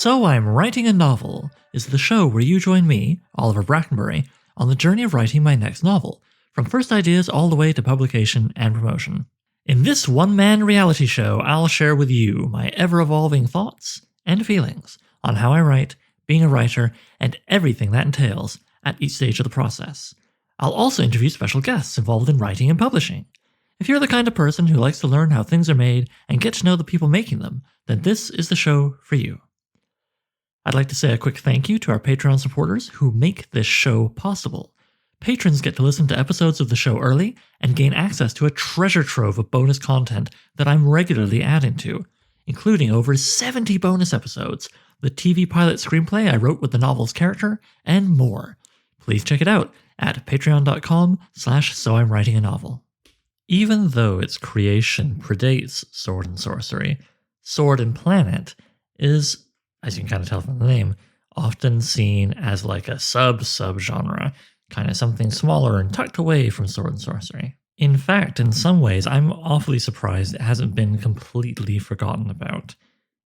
So I'm Writing a Novel is the show where you join me, Oliver Brackenbury, on the journey of writing my next novel, from first ideas all the way to publication and promotion. In this one-man reality show, I'll share with you my ever-evolving thoughts and feelings on how I write, being a writer, and everything that entails at each stage of the process. I'll also interview special guests involved in writing and publishing. If you're the kind of person who likes to learn how things are made and get to know the people making them, then this is the show for you. I'd like to say a quick thank you to our Patreon supporters who make this show possible. Patrons get to listen to episodes of the show early and gain access to a treasure trove of bonus content that I'm regularly adding to, including over 70 bonus episodes, the TV pilot screenplay I wrote with the novel's character, and more. Please check it out at patreon.com/soimwritinganovel. Even though its creation predates Sword and Sorcery, Sword and Planet is, as you can kind of tell from the name, often seen as like a sub-genre, kind of something smaller and tucked away from Sword and Sorcery. In fact, in some ways, I'm awfully surprised it hasn't been completely forgotten about.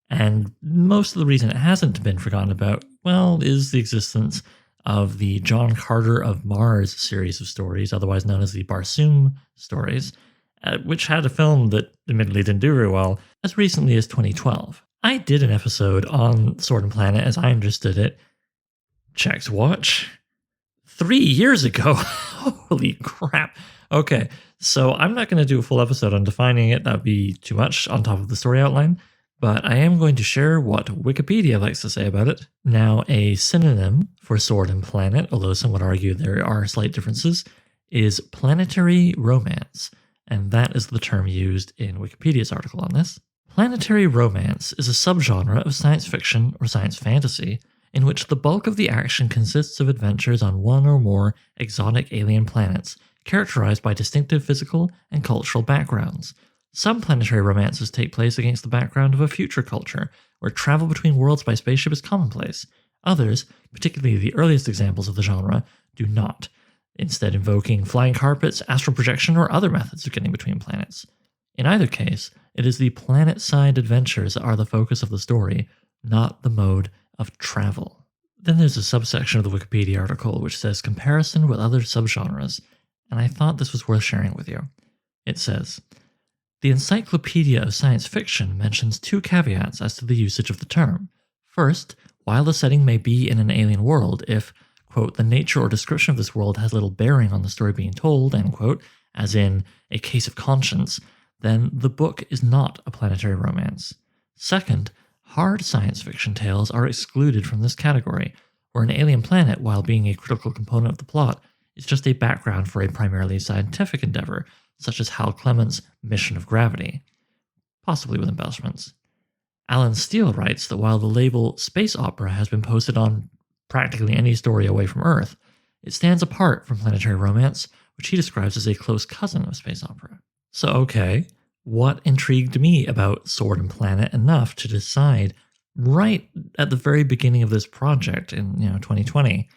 And most of the reason it hasn't been forgotten about, well, is the existence of the John Carter of Mars series of stories, otherwise known as the Barsoom stories, which had a film that admittedly didn't do very well as recently as 2012. I did an episode on Sword and Planet as I understood it. Checked watch. 3 years ago. Holy crap. Okay, so I'm not going to do a full episode on defining it. That would be too much on top of the story outline. But I am going to share what Wikipedia likes to say about it. Now, a synonym for Sword and Planet, although some would argue there are slight differences, is planetary romance. And that is the term used in Wikipedia's article on this. Planetary romance is a subgenre of science fiction or science fantasy in which the bulk of the action consists of adventures on one or more exotic alien planets, characterized by distinctive physical and cultural backgrounds. Some planetary romances take place against the background of a future culture, where travel between worlds by spaceship is commonplace. Others, particularly the earliest examples of the genre, do not, instead invoking flying carpets, astral projection, or other methods of getting between planets. In either case, it is the planet-side adventures that are the focus of the story, not the mode of travel. Then there's a subsection of the Wikipedia article which says comparison with other subgenres, and I thought this was worth sharing with you. It says, the Encyclopedia of Science Fiction mentions two caveats as to the usage of the term. First, while the setting may be in an alien world, if, quote, the nature or description of this world has little bearing on the story being told, end quote, as in A Case of Conscience, then the book is not a planetary romance. Second, hard science fiction tales are excluded from this category, where an alien planet, while being a critical component of the plot, is just a background for a primarily scientific endeavor, such as Hal Clement's Mission of Gravity, possibly with embellishments. Alan Steele writes that while the label space opera has been posted on practically any story away from Earth, it stands apart from planetary romance, which he describes as a close cousin of space opera. So, okay, what intrigued me about Sword and Planet enough to decide right at the very beginning of this project in 2020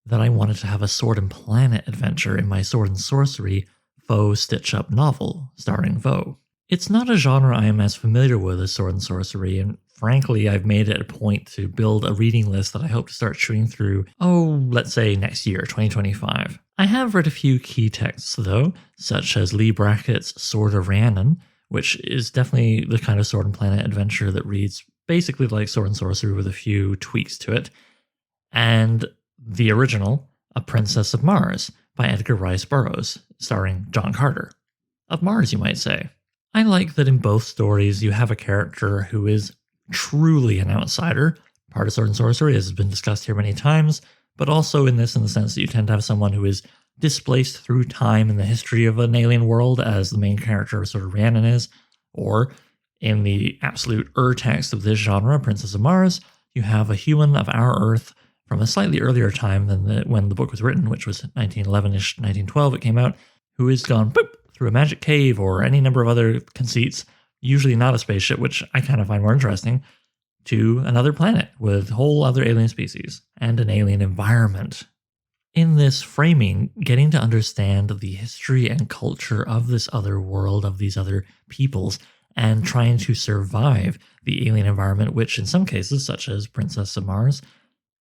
that I wanted to have a Sword and Planet adventure in my Sword and Sorcery faux stitch-up novel starring Vo. It's not a genre I am as familiar with as Sword and Sorcery, and frankly, I've made it a point to build a reading list that I hope to start chewing through, let's say next year, 2025. I have read a few key texts, though, such as Lee Brackett's Sword of Rhiannon, which is definitely the kind of Sword and Planet adventure that reads basically like Sword and Sorcery with a few tweaks to it, and the original, A Princess of Mars, by Edgar Rice Burroughs, starring John Carter. Of Mars, you might say. I like that in both stories you have a character who is truly an outsider, part of Sword and Sorcery, as has been discussed here many times, but also in this in the sense that you tend to have someone who is displaced through time in the history of an alien world, as the main character of Sword of Rhiannon is, or in the absolute text of this genre, Princess of Mars, you have a human of our Earth from a slightly earlier time than when the book was written, which was 1911-ish, 1912 it came out, who has gone boop, through a magic cave or any number of other conceits, usually not a spaceship, which I kind of find more interesting, to another planet with whole other alien species and an alien environment. In this framing, getting to understand the history and culture of this other world, of these other peoples, and trying to survive the alien environment, which in some cases, such as Princess of Mars,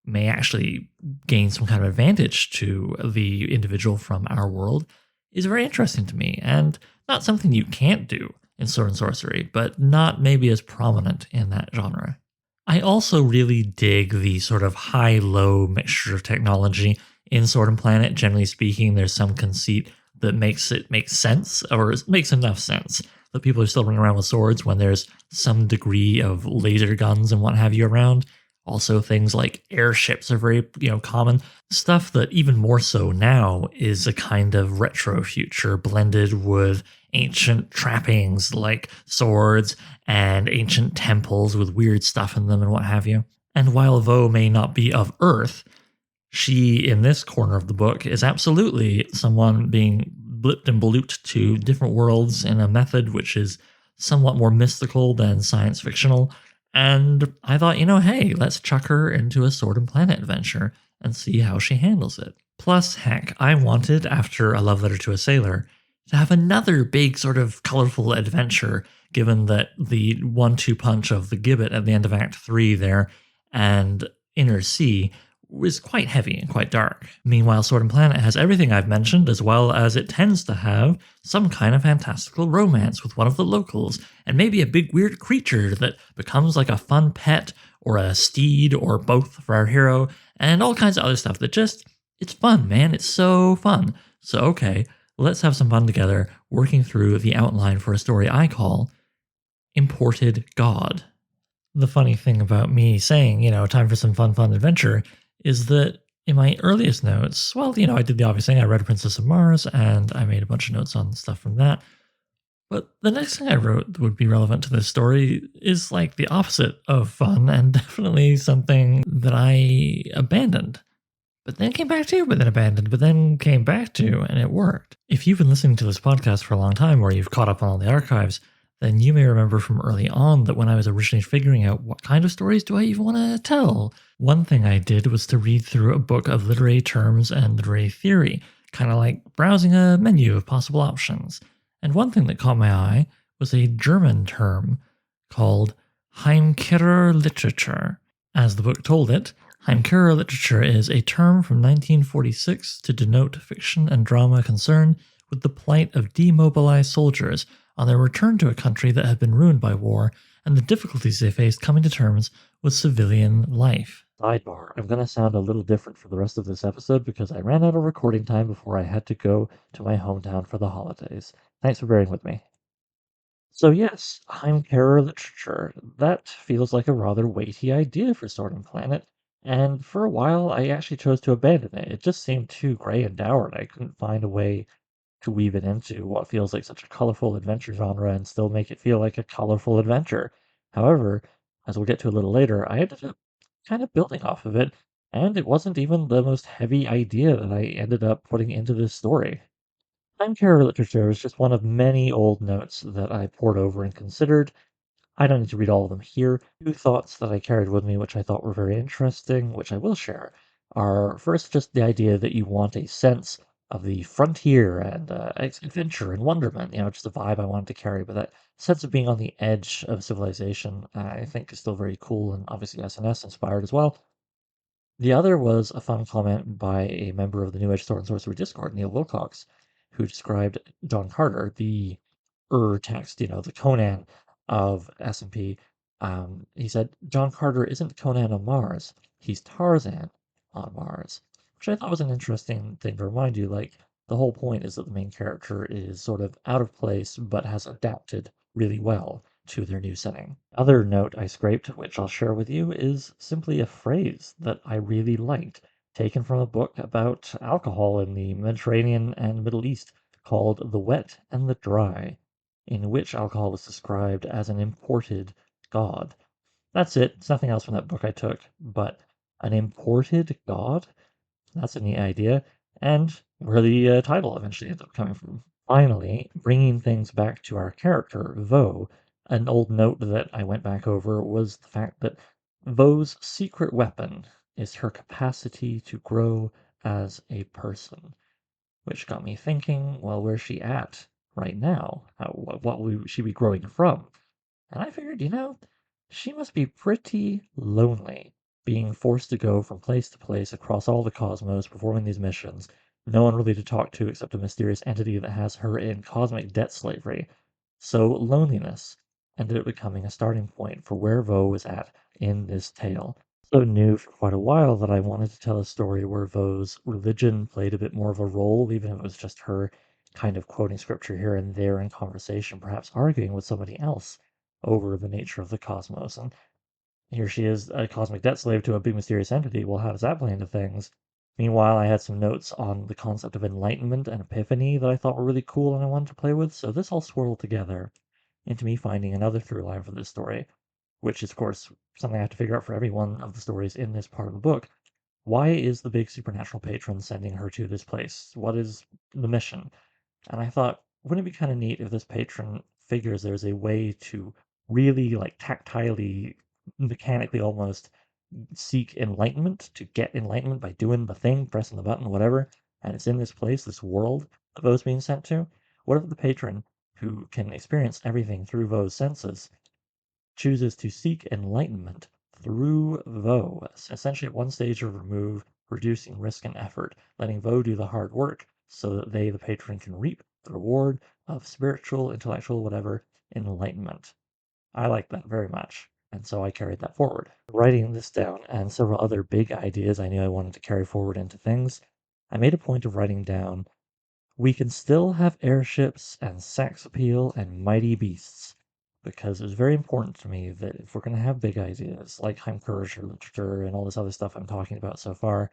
may actually gain some kind of advantage to the individual from our world, is very interesting to me, and not something you can't do in sword and sorcery, but not maybe as prominent in that genre. I also really dig the sort of high low mixture of technology in Sword and Planet. Generally speaking, there's some conceit that makes it make sense, or makes enough sense that people are still running around with swords when there's some degree of laser guns and what have you around. Also, things like airships are very, common. Stuff that even more so now is a kind of retro future blended with ancient trappings like swords and ancient temples with weird stuff in them and what have you. And while Vo may not be of Earth, she, in this corner of the book, is absolutely someone being blipped and blooped to different worlds in a method which is somewhat more mystical than science fictional. And I thought, hey, let's chuck her into a Sword and Planet adventure and see how she handles it. Plus, heck, I wanted, after A Love Letter to a Sailor, to have another big sort of colorful adventure, given that the 1-2 punch of the Gibbet at the end of Act 3 there and Inner Sea was quite heavy and quite dark. Meanwhile, Sword and Planet has everything I've mentioned, as well as it tends to have some kind of fantastical romance with one of the locals, and maybe a big weird creature that becomes like a fun pet, or a steed, or both for our hero, and all kinds of other stuff that just, it's fun, man. It's so fun. So, okay, let's have some fun together working through the outline for a story I call Imported God. The funny thing about me saying, time for some fun adventure is that in my earliest notes, well, I did the obvious thing. I read Princess of Mars and I made a bunch of notes on stuff from that. But the next thing I wrote that would be relevant to this story is like the opposite of fun and definitely something that I abandoned, but then came back to, but then abandoned, but then came back to, and it worked. If you've been listening to this podcast for a long time or you've caught up on all the archives, then you may remember from early on that when I was originally figuring out what kind of stories do I even want to tell, one thing I did was to read through a book of literary terms and literary theory, kind of like browsing a menu of possible options. And one thing that caught my eye was a German term called Heimkehrer literature. As the book told it, Heimkehrer literature is a term from 1946 to denote fiction and drama concerned with the plight of demobilized soldiers on their return to a country that had been ruined by war and the difficulties they faced coming to terms with civilian life. Sidebar, I'm going to sound a little different for the rest of this episode because I ran out of recording time before I had to go to my hometown for the holidays. Thanks for bearing with me. So yes, Heimkehrer literature. That feels like a rather weighty idea for Sword and Planet, and for a while I actually chose to abandon it. It just seemed too gray and dour, and I couldn't find a way to weave it into what feels like such a colorful adventure genre and still make it feel like a colorful adventure. However, as we'll get to a little later, I ended up kind of building off of it, and it wasn't even the most heavy idea that I ended up putting into this story. Time care literature is just one of many old notes that I pored over and considered. I don't need to read all of them here. Two thoughts that I carried with me, which I thought were very interesting, which I will share, are first just the idea that you want a sense of the frontier and adventure and wonderment, just a vibe I wanted to carry, but that sense of being on the edge of civilization, I think is still very cool and obviously SNS inspired as well. The other was a fun comment by a member of the New Age Sword and Sorcery Discord, Neil Wilcox, who described John Carter, the text, the Conan of S&P. He said, John Carter isn't Conan on Mars, he's Tarzan on Mars, which I thought was an interesting thing to remind you. Like, the whole point is that the main character is sort of out of place, but has adapted really well to their new setting. Other note I scraped, which I'll share with you, is simply a phrase that I really liked, taken from a book about alcohol in the Mediterranean and Middle East called The Wet and the Dry, in which alcohol was described as an imported god. That's it. It's nothing else from that book I took, but an imported god? That's a neat idea, and where the title eventually ends up coming from. Finally, bringing things back to our character, Vo, an old note that I went back over was the fact that Vo's secret weapon is her capacity to grow as a person, which got me thinking, well, where's she at right now? What will she be growing from? And I figured, she must be pretty lonely, being forced to go from place to place across all the cosmos, performing these missions. No one really to talk to except a mysterious entity that has her in cosmic debt slavery. So loneliness ended up becoming a starting point for where Vo was at in this tale. So knew for quite a while that I wanted to tell a story where Vo's religion played a bit more of a role, even if it was just her kind of quoting scripture here and there in conversation, perhaps arguing with somebody else over the nature of the cosmos. And here she is, a cosmic debt slave to a big mysterious entity. Well, how does that play into things? Meanwhile, I had some notes on the concept of enlightenment and epiphany that I thought were really cool and I wanted to play with. So this all swirled together into me finding another through line for this story, which is, of course, something I have to figure out for every one of the stories in this part of the book. Why is the big supernatural patron sending her to this place? What is the mission? And I thought, wouldn't it be kind of neat if this patron figures there's a way to really like tactilely, mechanically almost seek enlightenment, to get enlightenment by doing the thing, pressing the button, whatever, and it's in this place, this world that Vo's being sent to? What if the patron, who can experience everything through Vo's senses, chooses to seek enlightenment through Vo, essentially at one stage of remove, reducing risk and effort, letting Vo do the hard work so that they, the patron, can reap the reward of spiritual, intellectual, whatever, enlightenment. I like that very much, and so I carried that forward. Writing this down and several other big ideas I knew I wanted to carry forward into things, I made a point of writing down we can still have airships and sex appeal and mighty beasts, because it was very important to me that if we're going to have big ideas like Heimkircher literature and all this other stuff I'm talking about so far,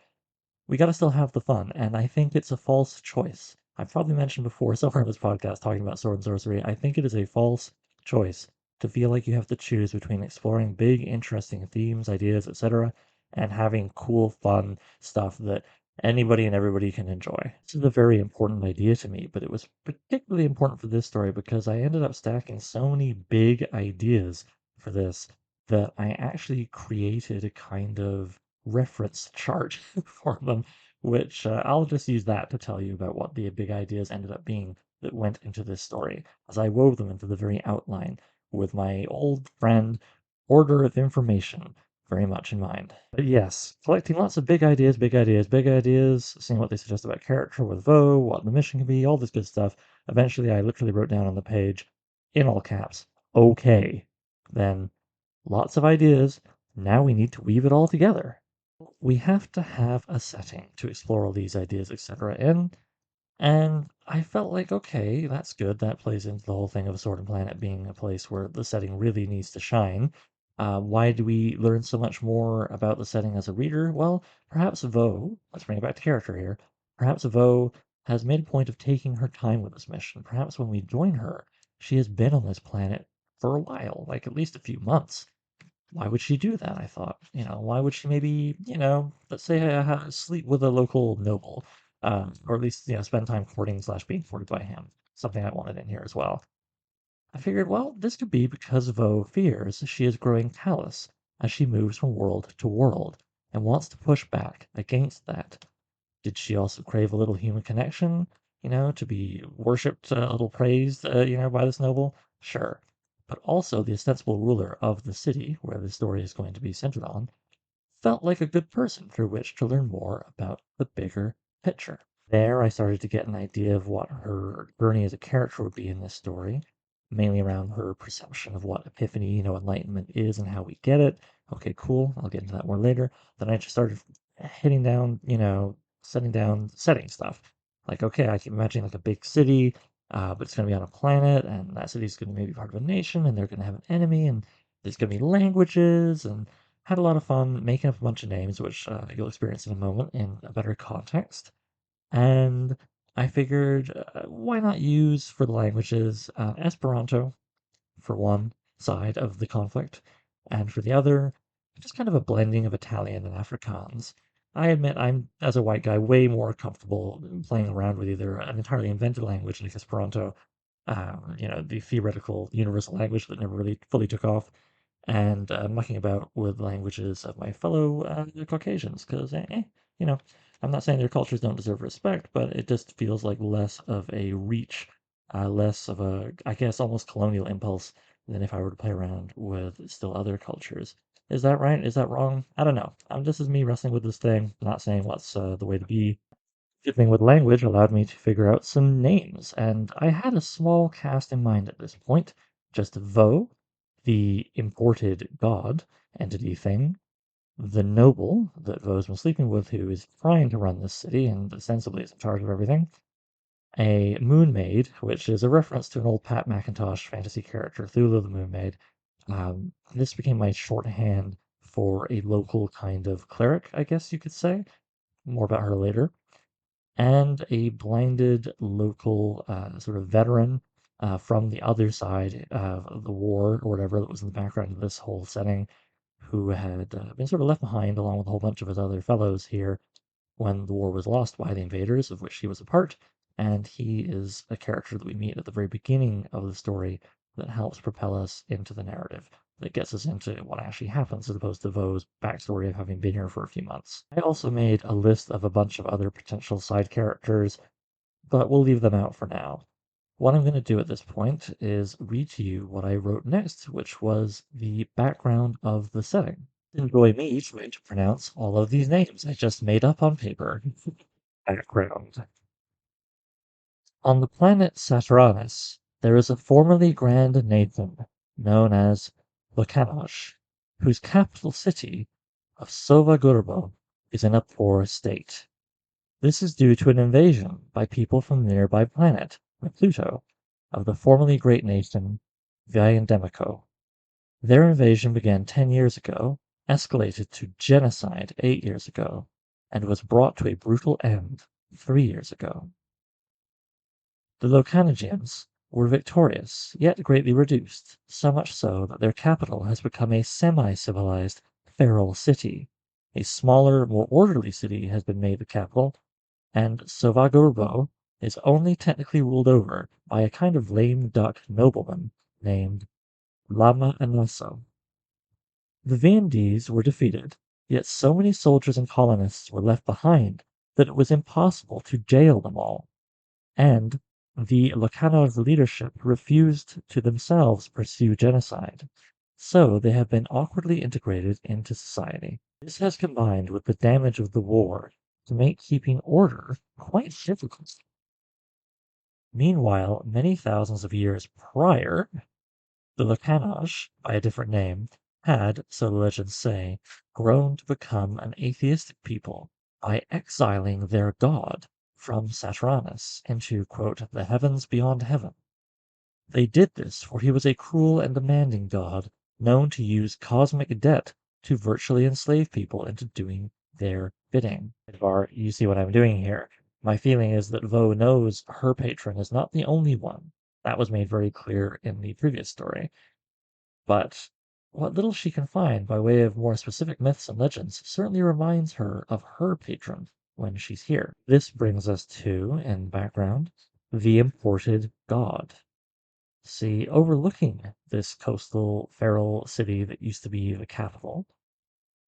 we got to still have the fun. And I think it's a false choice. I've probably mentioned before somewhere in this podcast talking about sword and sorcery. I think it is a false choice to feel like you have to choose between exploring big, interesting themes, ideas, etc., and having cool, fun stuff that anybody and everybody can enjoy. This is a very important idea to me, but it was particularly important for this story because I ended up stacking so many big ideas for this that I actually created a kind of reference chart for them, which I'll just use that to tell you about what the big ideas ended up being that went into this story, as I wove them into the very outline with my old friend Order of Information very much in mind. But yes, collecting lots of big ideas, big ideas, big ideas, seeing what they suggest about character with Vo, what the mission can be, all this good stuff. Eventually, I literally wrote down on the page, in all caps, okay. Then lots of ideas. Now we need to weave it all together. We have to have a setting to explore all these ideas, etc. in. And I felt like, okay, that's good. That plays into the whole thing of Sword and Planet being a place where the setting really needs to shine. Why do we learn so much more about the setting as a reader? Well, perhaps Vo, let's bring it back to character here. Perhaps Vo has made a point of taking her time with this mission. Perhaps when we join her, she has been on this planet for a while, like at least a few months. Why would she do that? I thought, why would she maybe, let's say, sleep with a local noble, or at least, spend time courting slash being courted by him. Something I wanted in here as well. I figured, well, this could be because Vo fears she is growing callous as she moves from world to world and wants to push back against that. Did she also crave a little human connection, to be worshipped, a little praised, by this noble? Sure. But also the ostensible ruler of the city, where the story is going to be centered on, felt like a good person through which to learn more about the bigger picture. There, I started to get an idea of what her journey as a character would be in this story, mainly around her perception of what epiphany, enlightenment is and how we get it. Okay, cool. I'll get into that more later. Then I just started hitting down, setting stuff. Like, okay, I can imagine like a big city, but it's going to be on a planet, and that city's going to maybe be part of a nation, and they're going to have an enemy, and there's going to be languages, and had a lot of fun making up a bunch of names, which you'll experience in a moment in a better context. And I figured, why not use for the languages Esperanto for one side of the conflict, and for the other, just kind of a blending of Italian and Afrikaans. I admit I'm, as a white guy, way more comfortable playing around with either an entirely invented language like Esperanto, the theoretical universal language that never really fully took off, and mucking about with languages of my fellow Caucasians, because, you know, I'm not saying their cultures don't deserve respect, but it just feels like less of a reach, less of a, I guess, almost colonial impulse than if I were to play around with still other cultures. Is that right? Is that wrong? I don't know. This is me wrestling with this thing, not saying what's the way to be. Fiddling with language allowed me to figure out some names, and I had a small cast in mind at this point. Just Vo, the imported god entity thing, the noble that Vo's been sleeping with, who is trying to run this city and ostensibly is in charge of everything, a moon maid, which is a reference to an old Pat McIntosh fantasy character, Thulu the Moon Maid. This became my shorthand for a local kind of cleric, I guess you could say. More about her later. And a blinded local sort of veteran from the other side of the war or whatever that was in the background of this whole setting, who had been sort of left behind along with a whole bunch of his other fellows here when the war was lost by the invaders, of which he was a part. And he is a character that we meet at the very beginning of the story that helps propel us into the narrative, that gets us into what actually happens as opposed to Vo's backstory of having been here for a few months. I also made a list of a bunch of other potential side characters, but we'll leave them out for now. What I'm going to do at this point is read to you what I wrote next, which was the background of the setting. Enjoy me trying to pronounce all of these names I just made up on paper. Background. On the planet Saturnus, there is a formerly grand nation known as Locanosh, whose capital city of Sovagurbo is in a poor state. This is due to an invasion by people from the nearby planet, Pluto, of the formerly great nation Vyandemico. Their invasion began 10 years ago, escalated to genocide 8 years ago, and was brought to a brutal end 3 years ago. The Locanigians were victorious, yet greatly reduced, so much so that their capital has become a semi-civilized feral city. A smaller, more orderly city has been made the capital, and Sovagurbo is only technically ruled over by a kind of lame duck nobleman named Lama Anaso. The Vandees were defeated, yet so many soldiers and colonists were left behind that it was impossible to jail them all, and the Locanov leadership refused to themselves pursue genocide, so they have been awkwardly integrated into society. This has combined with the damage of the war to make keeping order quite difficult. Meanwhile, many thousands of years prior, the Lacanosh, by a different name, had, so the legends say, grown to become an atheistic people by exiling their god from Saturnus into, quote, the heavens beyond heaven. They did this for he was a cruel and demanding god, known to use cosmic debt to virtually enslave people into doing their bidding. Edvar, you see what I'm doing here. My feeling is that Vo knows her patron is not the only one. That was made very clear in the previous story. But what little she can find by way of more specific myths and legends certainly reminds her of her patron when she's here. This brings us to, in background, the imported god. See, overlooking this coastal feral city that used to be the capital,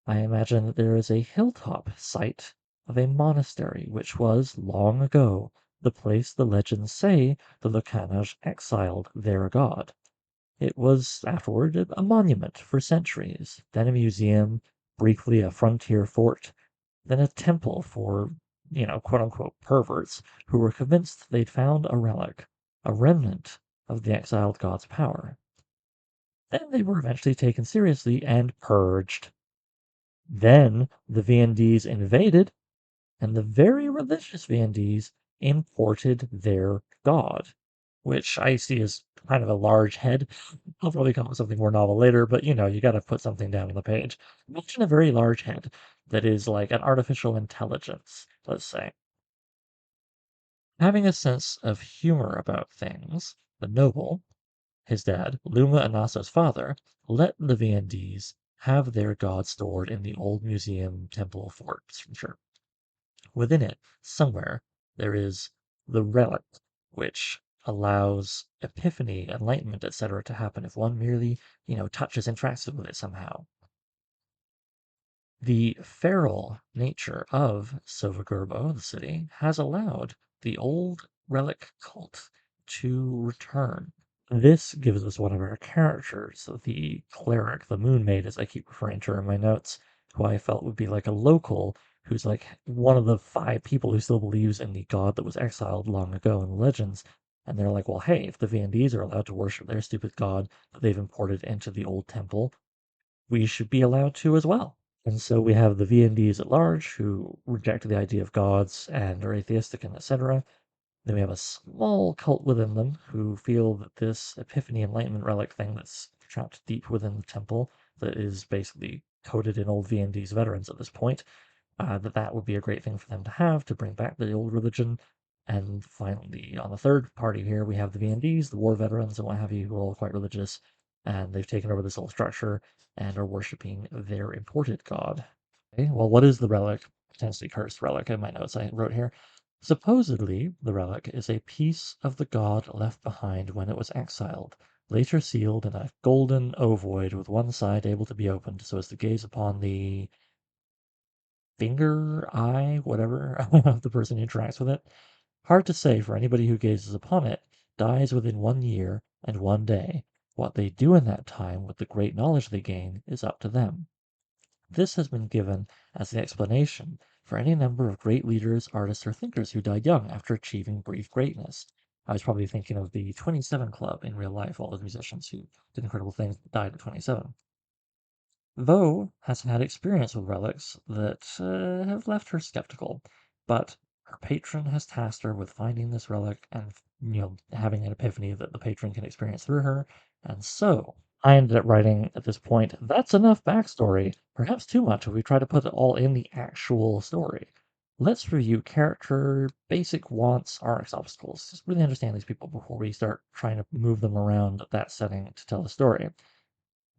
I imagine that there is a hilltop site of a monastery which was, long ago, the place the legends say the Lucanage exiled their god. It was afterward a monument for centuries, then a museum, briefly a frontier fort, then a temple for, quote unquote perverts who were convinced they'd found a relic, a remnant of the exiled god's power. Then they were eventually taken seriously and purged. Then the Viennese invaded, and the very religious Viennese imported their god, which I see as kind of a large head. I'll probably come up with something more novel later, but you got to put something down on the page. Imagine a very large head that is like an artificial intelligence, let's say. Having a sense of humor about things, the noble, his dad, Luma Anasa's father, let the Viennese have their god stored in the old museum temple fort structure. Within it, somewhere, there is the relic, which allows epiphany, enlightenment, etc. to happen if one merely, touches, interacts with it somehow. The feral nature of Sovagurbo, the city, has allowed the old relic cult to return. This gives us one of our characters, the cleric, the moon maid, as I keep referring to her in my notes, who I felt would be like a local who's like one of the five people who still believes in the god that was exiled long ago in the legends. And they're like, well, hey, if the VNDs are allowed to worship their stupid god that they've imported into the old temple, we should be allowed to as well. And so we have the VNDs at large who reject the idea of gods and are atheistic and etc. Then we have a small cult within them who feel that this Epiphany Enlightenment relic thing that's trapped deep within the temple, that is basically coded in old VND's veterans at this point, that would be a great thing for them to have to bring back the old religion. And finally, on the third party here, we have the VNDs, the war veterans, and what have you, who are all quite religious, and they've taken over this whole structure and are worshiping their imported god. Okay, well, what is the relic? Potentially cursed relic in my notes I wrote here. Supposedly, the relic is a piece of the god left behind when it was exiled, later sealed in a golden ovoid with one side able to be opened so as to gaze upon the finger, eye, whatever, of the person who interacts with it. Hard to say, for anybody who gazes upon it dies within 1 year and 1 day. What they do in that time with the great knowledge they gain is up to them. This has been given as the explanation for any number of great leaders, artists, or thinkers who died young after achieving brief greatness. I was probably thinking of the 27 Club in real life, all those musicians who did incredible things but died at 27. Vo has had experience with relics that have left her skeptical, but her patron has tasked her with finding this relic and, having an epiphany that the patron can experience through her. And so I ended up writing at this point, that's enough backstory, perhaps too much if we try to put it all in the actual story. Let's review character, basic wants, arcs, obstacles. Just really understand these people before we start trying to move them around that setting to tell the story.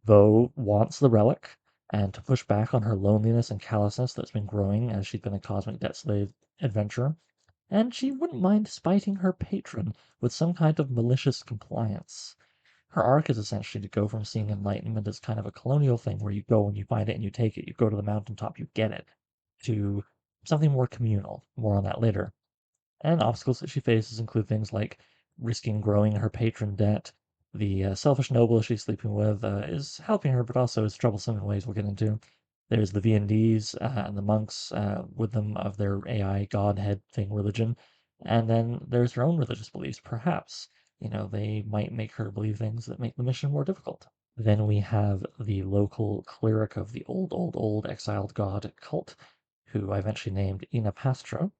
Vo wants the relic, and to push back on her loneliness and callousness that's been growing as she's been a cosmic debt slave adventurer, and she wouldn't mind spiting her patron with some kind of malicious compliance. Her arc is essentially to go from seeing enlightenment as kind of a colonial thing where you go and you find it and you take it, you go to the mountaintop, you get it, to something more communal. More on that later. And obstacles that she faces include things like risking growing her patron debt. The selfish noble she's sleeping with is helping her, but also is troublesome in ways we'll get into. There's the VNDs and the monks with them of their AI godhead thing religion. And then there's her own religious beliefs, perhaps. They might make her believe things that make the mission more difficult. Then we have the local cleric of the old exiled god cult, who I eventually named Inapastro.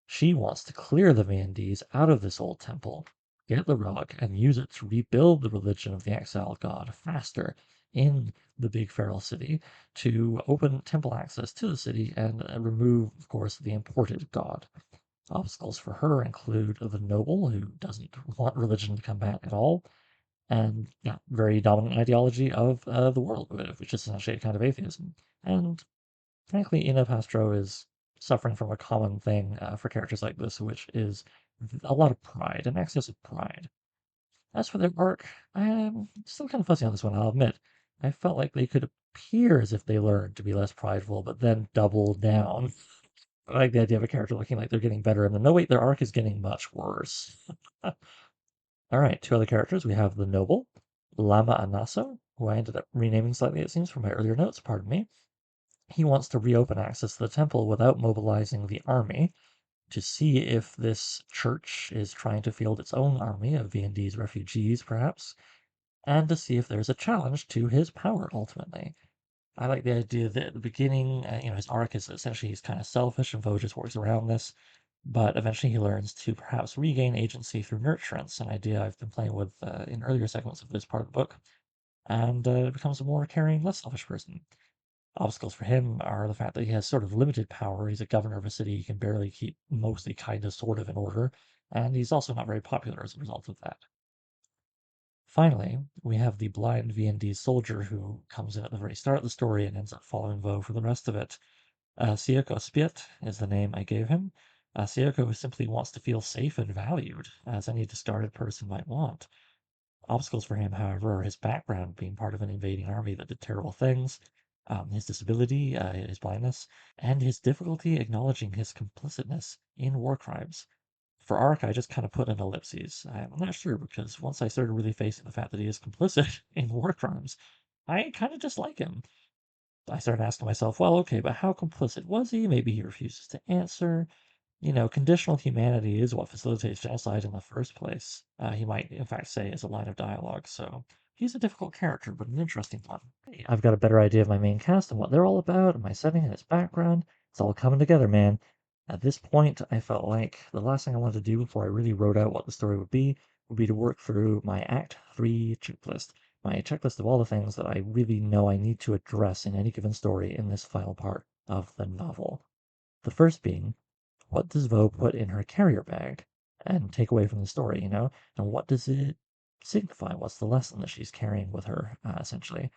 She wants to clear the VNDs out of this old temple, get the relic, and use it to rebuild the religion of the exiled god faster in the big feral city to open temple access to the city and remove, of course, the imported god. Obstacles for her include the noble, who doesn't want religion to come back at all, and yeah, very dominant ideology of the world, which is essentially a kind of atheism. And frankly, Ina Pastro is suffering from a common thing for characters like this, which is a lot of pride, an excess of pride. As for their arc, I'm still kind of fuzzy on this one, I'll admit. I felt like they could appear as if they learned to be less prideful, but then double down. I like the idea of a character looking like they're getting better, and then no, wait, their arc is getting much worse. All right, two other characters. We have the Noble, Lama Anaso, who I ended up renaming slightly, it seems, from my earlier notes, pardon me. He wants to reopen access to the temple without mobilizing the army to see if this church is trying to field its own army of VND's refugees, perhaps, and to see if there's a challenge to his power ultimately. I like the idea that at the beginning, his arc is essentially he's kind of selfish and Vo just works around this, but eventually he learns to perhaps regain agency through nurturance, an idea I've been playing with in earlier segments of this part of the book, and becomes a more caring, less selfish person. Obstacles for him are the fact that he has sort of limited power. He's a governor of a city he can barely keep mostly kind of sort of in order, and he's also not very popular as a result of that. Finally, we have the blind VND soldier who comes in at the very start of the story and ends up following Vo for the rest of it. Sioko Spiet is the name I gave him. Sioko simply wants to feel safe and valued, as any discarded person might want. Obstacles for him, however, are his background being part of an invading army that did terrible things, his disability, his blindness, and his difficulty acknowledging his complicitness in war crimes. For Ark, I just kind of put in ellipses. I'm not sure because once I started really facing the fact that he is complicit in war crimes, I kind of dislike him. I started asking myself, well, okay, but how complicit was he? Maybe he refuses to answer. Conditional humanity is what facilitates genocide in the first place. He might, in fact, say as a line of dialogue. So he's a difficult character, but an interesting one. I've got a better idea of my main cast and what they're all about, and my setting and its background. It's all coming together, man. At this point, I felt like the last thing I wanted to do before I really wrote out what the story would be to work through my Act 3 checklist. My checklist of all the things that I really know I need to address in any given story in this final part of the novel. The first being, what does Vo put in her carrier bag and take away from the story, And what does it signify? What's the lesson that she's carrying with her, essentially?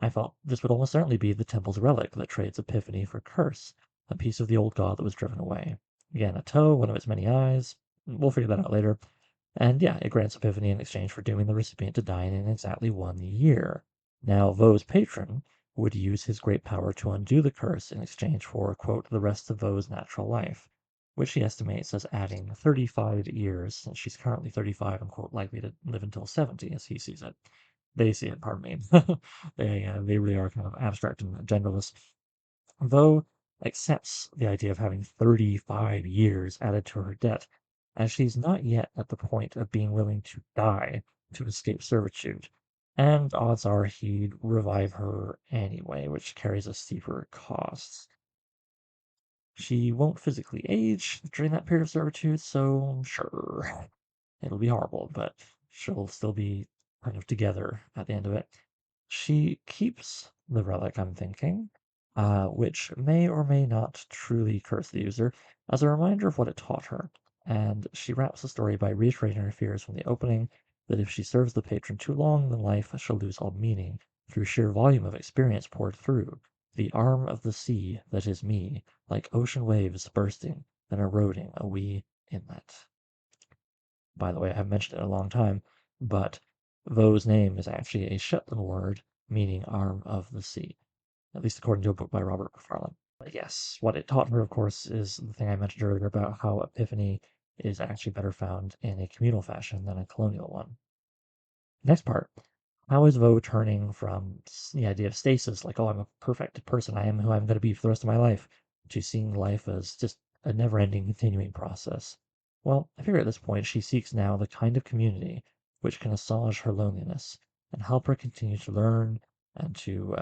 I felt this would almost certainly be the temple's relic that trades Epiphany for Curse, a piece of the old god that was driven away. Again, a toe, one of its many eyes. We'll figure that out later. And yeah, it grants Epiphany in exchange for dooming the recipient to die in exactly 1 year. Now, Vo's patron would use his great power to undo the curse in exchange for, quote, the rest of Vo's natural life, which he estimates as adding 35 years, since she's currently 35 and, quote, likely to live until 70, as he sees it. They see it, pardon me. They really are kind of abstract and genderless. Vo accepts the idea of having 35 years added to her debt, as she's not yet at the point of being willing to die to escape servitude, and odds are he'd revive her anyway, which carries a steeper cost. She won't physically age during that period of servitude, so sure, it'll be horrible, but she'll still be kind of together at the end of it. She keeps the relic, I'm thinking, which may or may not truly curse the user, as a reminder of what it taught her. And she wraps the story by reiterating her fears from the opening that if she serves the patron too long, then life shall lose all meaning through sheer volume of experience poured through the arm of the sea that is me, like ocean waves bursting, then eroding a wee inlet. By the way, I haven't mentioned it in a long time, but Vo's name is actually a Shetland word meaning arm of the sea, at least according to a book by Robert McFarlane. But yes, what it taught her, of course, is the thing I mentioned earlier about how epiphany is actually better found in a communal fashion than a colonial one. Next part. How is Vo turning from the idea of stasis, like, oh, I'm a perfect person, I am who I'm going to be for the rest of my life, to seeing life as just a never ending, continuing process? Well, I figure at this point she seeks now the kind of community which can assuage her loneliness and help her continue to learn and to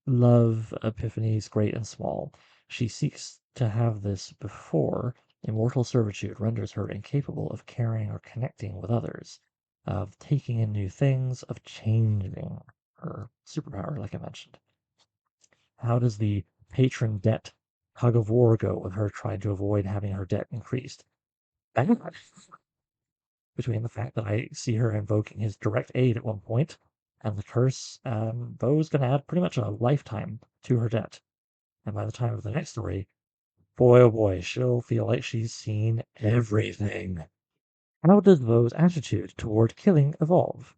love epiphanies, great and small. She seeks to have this before immortal servitude renders her incapable of caring or connecting with others, of taking in new things, of changing her superpower, like I mentioned. How does the patron debt tug of war go with her trying to avoid having her debt increased? Bad. Between the fact that I see her invoking his direct aid at one point and the curse, Bo's going to add pretty much a lifetime to her debt. And by the time of the next story, boy oh boy, she'll feel like she's seen everything. How does Vo's attitude toward killing evolve?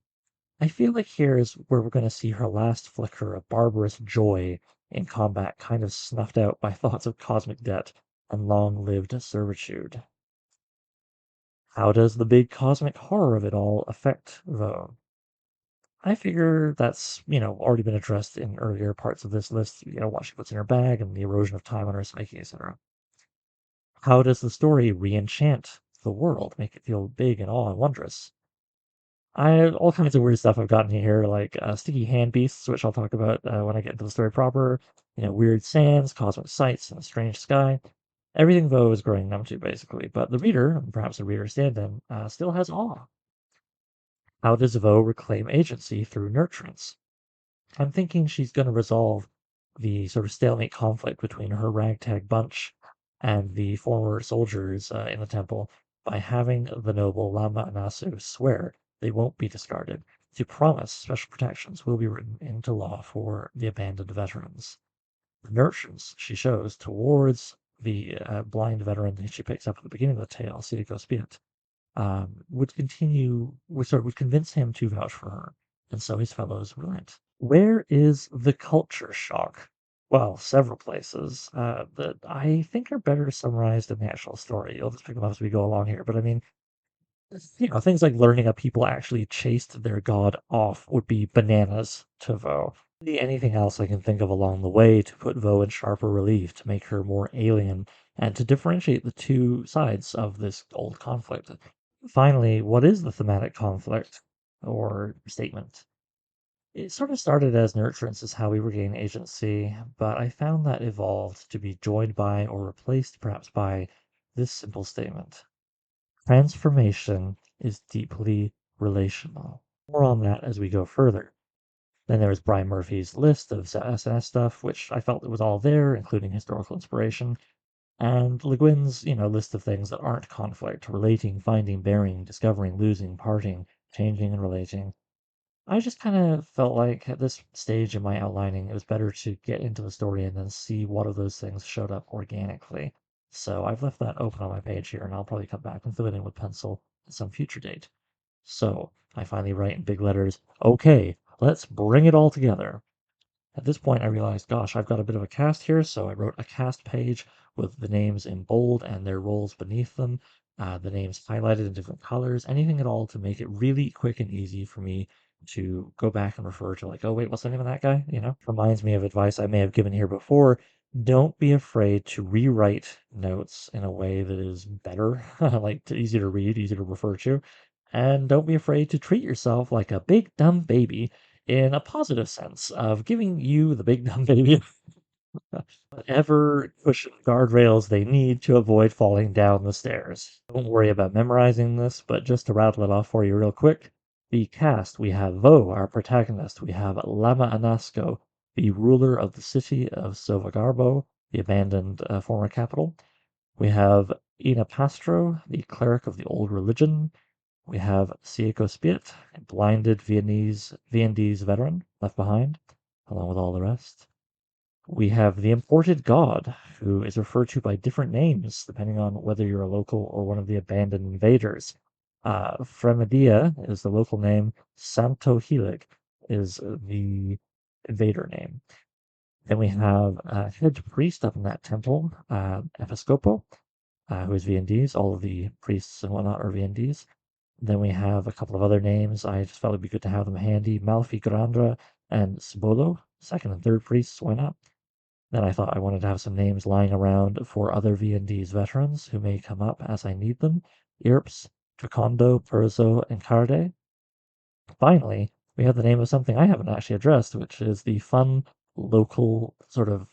I feel like here is where we're going to see her last flicker of barbarous joy in combat kind of snuffed out by thoughts of cosmic debt and long-lived servitude. How does the big cosmic horror of it all affect Vo? I figure that's, already been addressed in earlier parts of this list, what she puts in her bag and the erosion of time on her psyche, etc. How does the story re-enchant the world, make it feel big and awe and wondrous? I all kinds of weird stuff I've gotten here, like sticky hand beasts, which I'll talk about when I get into the story proper. Weird sands, cosmic sights, and a strange sky. Everything, though, is growing numb to, basically. But the reader, and perhaps the reader stand-in, still has awe. How does Vo reclaim agency through nurturance? I'm thinking she's going to resolve the sort of stalemate conflict between her ragtag bunch and the former soldiers in the temple by having the noble Lama Anasu swear they won't be discarded, to promise special protections will be written into law for the abandoned veterans. The nurturance she shows towards the blind veteran that she picks up at the beginning of the tale, Siriko Spiet, would convince him to vouch for her, and so his fellows relent. Where is the culture shock Well, several places that I think are better summarized in the actual story. You'll just pick them up as we go along here. But I mean, things like learning a people actually chased their god off would be bananas to Vo. Anything else I can think of along the way to put Vo in sharper relief, to make her more alien, and to differentiate the two sides of this old conflict. Finally, what is the thematic conflict or statement? It sort of started as nurturance is how we regain agency, but I found that evolved to be joined by or replaced perhaps by this simple statement. Transformation is deeply relational. More on that as we go further. Then there was Brian Murphy's list of SNS stuff, which I felt it was all there, including historical inspiration, and Le Guin's, list of things that aren't conflict, relating, finding, bearing, discovering, losing, parting, changing, and relating. I just kind of felt like at this stage in my outlining, it was better to get into the story and then see what of those things showed up organically. So I've left that open on my page here, and I'll probably come back and fill it in with pencil at some future date. So I finally write in big letters, okay, let's bring it all together. At this point, I realized, gosh, I've got a bit of a cast here, so I wrote a cast page with the names in bold and their roles beneath them, the names highlighted in different colors, anything at all to make it really quick and easy for me to go back and refer to, like, oh, wait, what's the name of that guy? Reminds me of advice I may have given here before. Don't be afraid to rewrite notes in a way that is better, like easy to read, easy to refer to. And don't be afraid to treat yourself like a big dumb baby in a positive sense of giving you, the big dumb baby, whatever cushion guardrails they need to avoid falling down the stairs. Don't worry about memorizing this, but just to rattle it off for you real quick, the cast, we have Vo, our protagonist. We have Lama Anasco, the ruler of the city of Sovagarbo, the abandoned former capital. We have Ina Pastro, the cleric of the old religion. We have Sieko Spiet, a blinded Viennese veteran left behind, along with all the rest. We have the imported god, who is referred to by different names depending on whether you're a local or one of the abandoned invaders. Fremedia is the local name. Santo Helig is the invader name. Then we have a head priest up in that temple, Episcopo, who is Viennese. All of the priests and whatnot are Viennese. Then we have a couple of other names. I just felt it'd be good to have them handy. Malfi Grandra and Sbolo, second and third priests, why not? Then I thought I wanted to have some names lying around for other V&D's veterans who may come up as I need them. Irps, Tricondo, Perzo, and Carde. Finally, we have the name of something I haven't actually addressed, which is the fun local sort of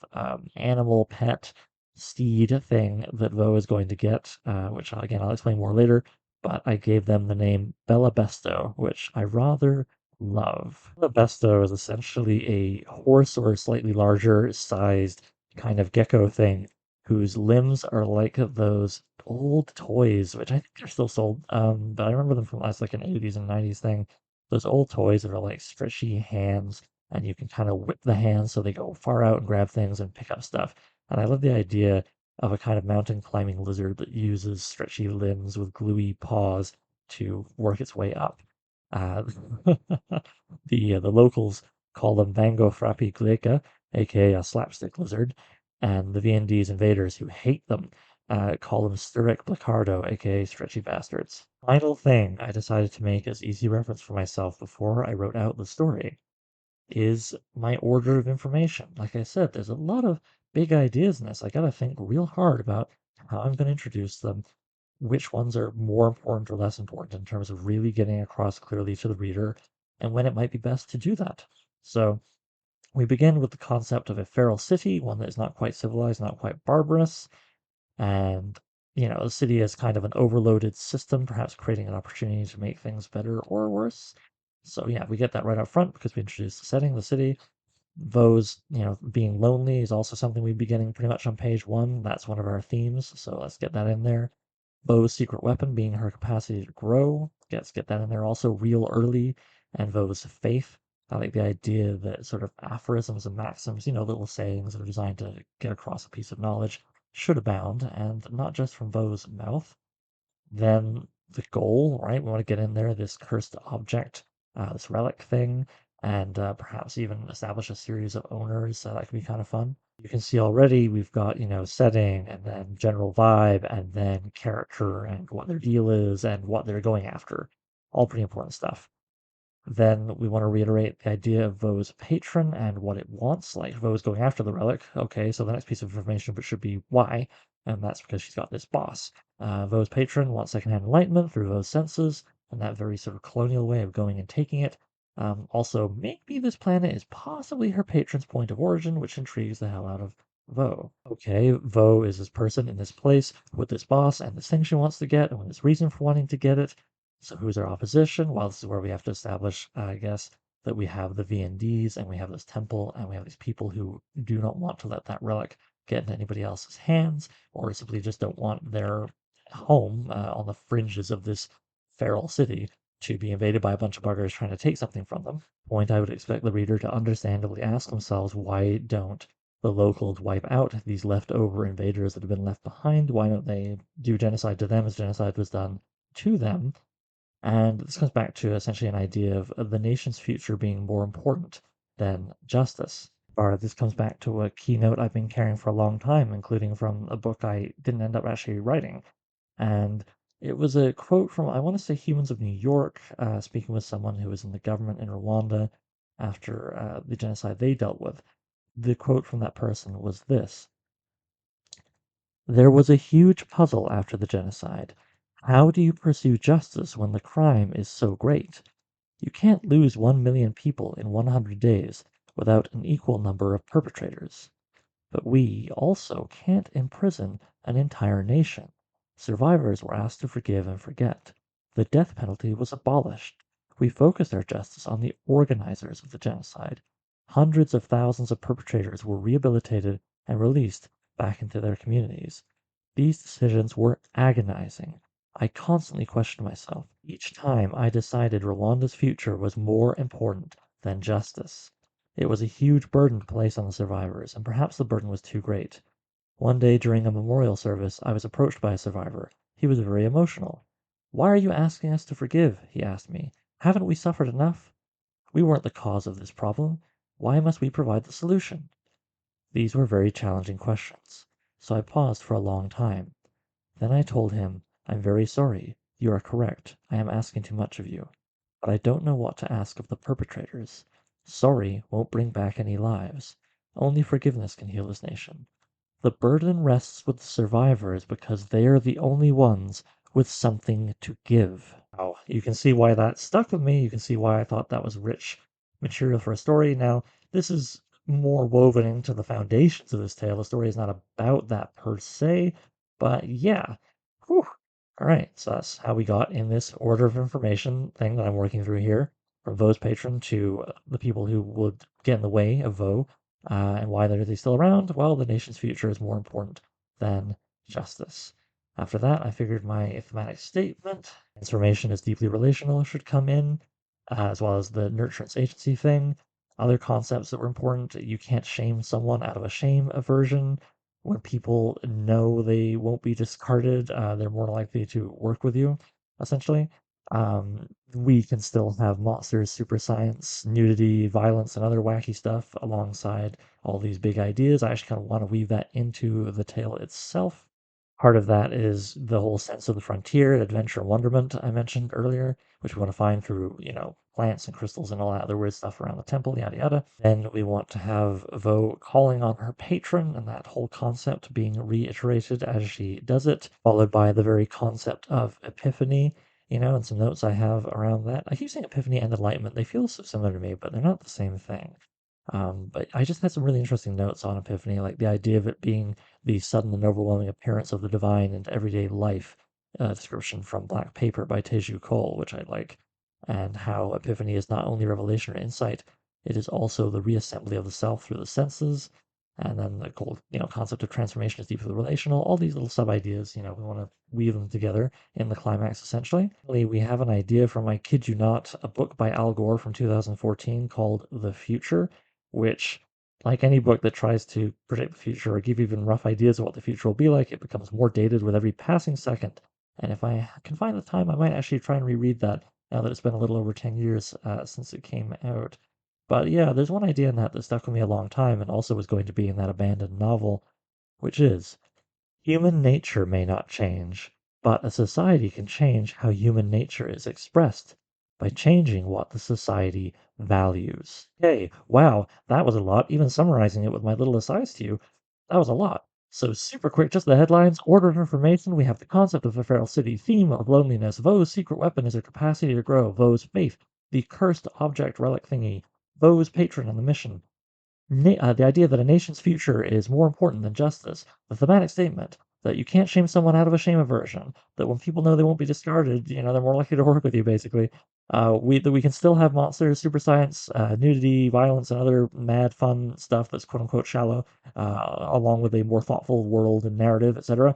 animal pet steed thing that Vo is going to get, which again I'll explain more later. But I gave them the name Bellabesto, which I rather love. Bellabesto is essentially a horse or slightly larger sized kind of gecko thing whose limbs are like those old toys, which I think are still sold. But I remember them from last like an 80s and 90s thing, those old toys that are like stretchy hands, and you can kind of whip the hands so they go far out and grab things and pick up stuff. And I love the idea of a kind of mountain climbing lizard that uses stretchy limbs with gluey paws to work its way up. Uh, the locals call them Vango Frappi Gleika, aka a slapstick lizard, and the V&D's invaders who hate them call them Sturek Blacardo, aka Stretchy Bastards. Final thing I decided to make as easy reference for myself before I wrote out the story is my order of information. Like I said, there's a lot of big ideas in this. I gotta think real hard about how I'm gonna introduce them, which ones are more important or less important in terms of really getting across clearly to the reader, and when it might be best to do that. So we begin with the concept of a feral city, one that is not quite civilized, not quite barbarous, and the city is kind of an overloaded system, perhaps creating an opportunity to make things better or worse. So yeah, we get that right up front because we introduce the setting, the city. Vo's, being lonely is also something we'd be getting pretty much on page one. That's one of our themes, so let's get that in there. Vo's secret weapon being her capacity to grow. Let's get that in there also real early. And Vo's faith. I like the idea that sort of aphorisms and maxims, little sayings that are designed to get across a piece of knowledge should abound, and not just from Vo's mouth. Then the goal, right? We want to get in there this cursed object, this relic thing. and perhaps even establish a series of owners. So that could be kind of fun. You can see already we've got, setting and then general vibe and then character and what their deal is and what they're going after. All pretty important stuff. Then we want to reiterate the idea of Vo's patron and what it wants. Like Vo is going after the relic. Okay, so the next piece of information should be why, and that's because she's got this boss. Vo's patron wants secondhand enlightenment through Vo's senses, and that very sort of colonial way of going and taking it. Also, maybe this planet is possibly her patron's point of origin, which intrigues the hell out of Vo. Okay, Vo is this person in this place with this boss and this thing she wants to get, and with this reason for wanting to get it. So who's our opposition? Well, this is where we have to establish, I guess, that we have the VNDs and we have this temple and we have these people who do not want to let that relic get into anybody else's hands or simply just don't want their home on the fringes of this feral city to be invaded by a bunch of buggers trying to take something from them. Point I would expect the reader to understandably ask themselves, why don't the locals wipe out these leftover invaders that have been left behind? Why don't they do genocide to them as genocide was done to them? And this comes back to essentially an idea of the nation's future being more important than justice. Or this comes back to a keynote I've been carrying for a long time, including from a book I didn't end up actually writing. And it was a quote from, I want to say, Humans of New York, speaking with someone who was in the government in Rwanda after the genocide they dealt with. The quote from that person was this: there was a huge puzzle after the genocide. How do you pursue justice when the crime is so great? You can't lose 1 million people in 100 days without an equal number of perpetrators. But we also can't imprison an entire nation. Survivors were asked to forgive and forget. The death penalty was abolished. We focused our justice on the organizers of the genocide. Hundreds of thousands of perpetrators were rehabilitated and released back into their communities. These decisions were agonizing. I constantly questioned myself. Each time I decided Rwanda's future was more important than justice. It was a huge burden to place on the survivors, and perhaps the burden was too great. One day during a memorial service, I was approached by a survivor. He was very emotional. Why are you asking us to forgive? He asked me. Haven't we suffered enough? We weren't the cause of this problem. Why must we provide the solution? These were very challenging questions, so I paused for a long time. Then I told him, I'm very sorry. You are correct. I am asking too much of you. But I don't know what to ask of the perpetrators. Sorry won't bring back any lives. Only forgiveness can heal this nation. The burden rests with the survivors because they are the only ones with something to give. Wow, you can see why that stuck with me. You can see why I thought that was rich material for a story. Now, this is more woven into the foundations of this tale. The story is not about that per se, but yeah. Whew. All right, so that's how we got in this order of information thing that I'm working through here, from Vo's patron to the people who would get in the way of Vo. And why are they still around? Well, the nation's future is more important than justice. After that, I figured my thematic statement, transformation is deeply relational, should come in, as well as the nurturance agency thing. Other concepts that were important: you can't shame someone out of a shame aversion. When people know they won't be discarded, they're more likely to work with you, essentially. We can still have monsters, super science, nudity, violence, and other wacky stuff alongside all these big ideas. I actually kind of want to weave that into the tale itself. Part of that is the whole sense of the frontier, adventure, and wonderment I mentioned earlier, which we want to find through, plants and crystals and all that other weird stuff around the temple, yada yada. Then we want to have Vo calling on her patron and that whole concept being reiterated as she does it, followed by the very concept of epiphany, and some notes I have around that. I keep saying epiphany and enlightenment. They feel so similar to me, but they're not the same thing. But I just had some really interesting notes on epiphany, like the idea of it being the sudden and overwhelming appearance of the divine into everyday life, description from Black Paper by Teju Cole, which I like, and how epiphany is not only revelation or insight, it is also the reassembly of the self through the senses. And then the whole, concept of transformation is deeply relational. All these little sub ideas, we want to weave them together in the climax, essentially. We have an idea from, I kid you not, a book by Al Gore from 2014 called The Future, which, like any book that tries to predict the future or give even rough ideas of what the future will be like, it becomes more dated with every passing second. And if I can find the time, I might actually try and reread that now that it's been a little over 10 years since it came out. But yeah, there's one idea in that that stuck with me a long time and also was going to be in that abandoned novel, which is human nature may not change, but a society can change how human nature is expressed by changing what the society values. Hey, wow, that was a lot. Even summarizing it with my little asides to you, that was a lot. So, super quick, just the headlines. Order of information. We have the concept of a feral city, theme of loneliness. Vo's secret weapon is her capacity to grow. Vo's faith, the cursed object relic thingy. Vo's patron on the mission. The idea that a nation's future is more important than justice, the thematic statement that you can't shame someone out of a shame aversion, that when people know they won't be discarded, they're more likely to work with you, basically. That we can still have monsters, super science, nudity, violence, and other mad fun stuff that's quote unquote shallow, along with a more thoughtful world and narrative, etc.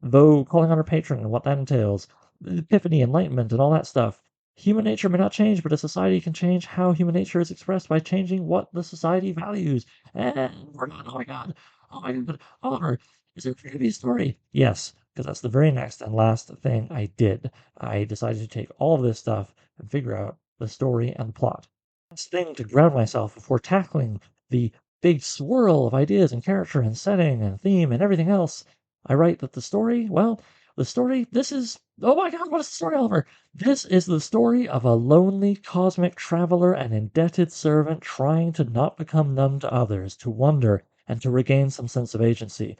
Though calling on our patron and what that entails, epiphany, enlightenment, and all that stuff. Human nature may not change, but a society can change how human nature is expressed by changing what the society values. And we're not, oh my god, oh my god, Oliver, is there a previous story? Yes, because that's the very next and last thing I did. I decided to take all of this stuff and figure out the story and the plot. Last thing to ground myself before tackling the big swirl of ideas and character and setting and theme and everything else. I write that the story, well, the story, this is, oh my god, what is the story, Oliver? This is the story of a lonely cosmic traveler and indebted servant trying to not become numb to others, to wonder, and to regain some sense of agency.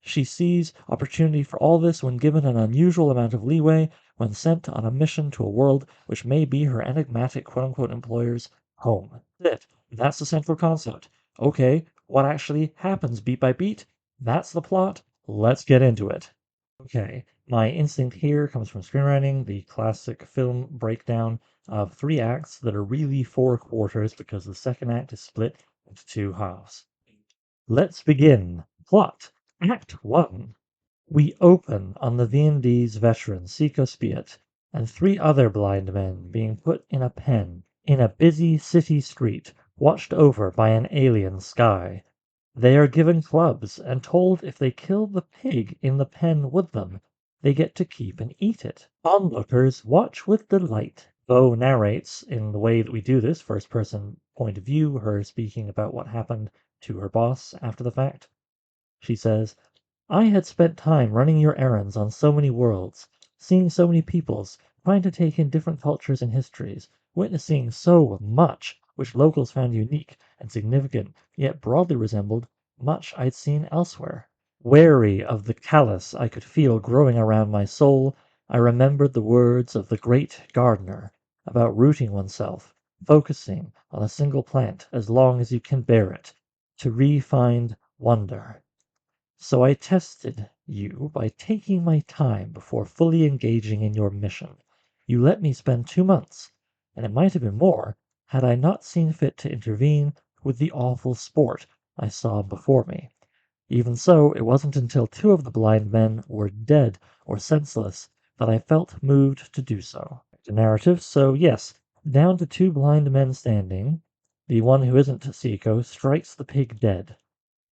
She sees opportunity for all this when given an unusual amount of leeway, when sent on a mission to a world which may be her enigmatic quote unquote employer's home. That's it. That's the central concept. Okay, what actually happens beat by beat? That's the plot. Let's get into it. Okay, my instinct here comes from screenwriting, the classic film breakdown of three acts that are really four quarters because the second act is split into two halves. Let's begin. Plot. Act 1. We open on the V&D's veteran Seiko Spiet and three other blind men being put in a pen in a busy city street watched over by an alien sky. They are given clubs and told if they kill the pig in the pen with them, they get to keep and eat it. Onlookers watch with delight. Bo narrates in the way that we do this, first person point of view, her speaking about what happened to her boss after the fact. She says, I had spent time running your errands on so many worlds, seeing so many peoples, trying to take in different cultures and histories, witnessing so much which locals found unique and significant, yet broadly resembled much I'd seen elsewhere. Wary of the callous I could feel growing around my soul, I remembered the words of the great gardener about rooting oneself, focusing on a single plant as long as you can bear it, to re-find wonder. So I tested you by taking my time before fully engaging in your mission. You let me spend 2 months, and it might have been more had I not seen fit to intervene with the awful sport I saw before me. Even so, it wasn't until two of the blind men were dead or senseless that I felt moved to do so. The narrative, so yes, down to two blind men standing. The one who isn't Seiko strikes the pig dead.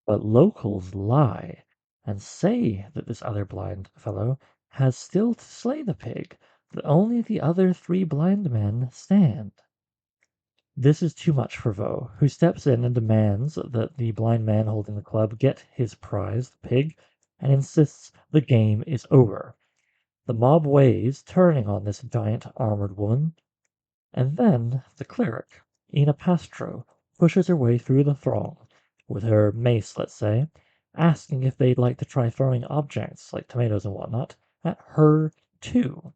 But locals lie, and say that this other blind fellow has still to slay the pig, that only the other three blind men stand. This is too much for Vo, who steps in and demands that the blind man holding the club get his prize, the pig, and insists the game is over. The mob waves, turning on this giant armored woman, and then the cleric, Ina Pastro, pushes her way through the throng, with her mace, let's say, asking if they'd like to try throwing objects, like tomatoes and whatnot, at her too.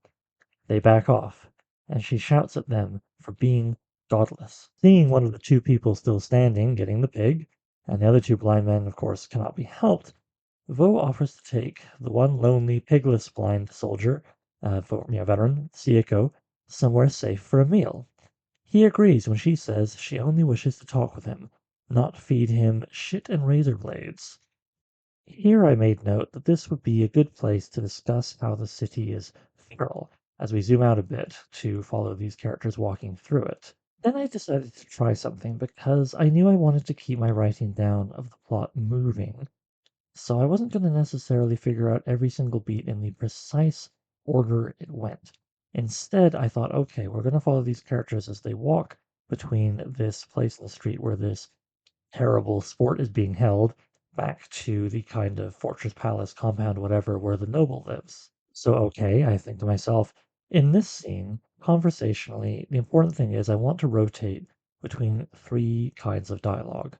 They back off, and she shouts at them for being godless. Seeing one of the two people still standing getting the pig, and the other two blind men, of course, cannot be helped, Vo offers to take the one lonely, pigless blind soldier, veteran, Sieko, somewhere safe for a meal. He agrees when she says she only wishes to talk with him, not feed him shit and razor blades. Here I made note that this would be a good place to discuss how the city is feral, as we zoom out a bit to follow these characters walking through it. Then I decided to try something because I knew I wanted to keep my writing down of the plot moving. So I wasn't going to necessarily figure out every single beat in the precise order it went. Instead, I thought, okay, we're going to follow these characters as they walk between this place in the street where this terrible sport is being held back to the kind of fortress palace compound, whatever, where the noble lives. So, okay, I think to myself, in this scene, conversationally, the important thing is I want to rotate between three kinds of dialogue.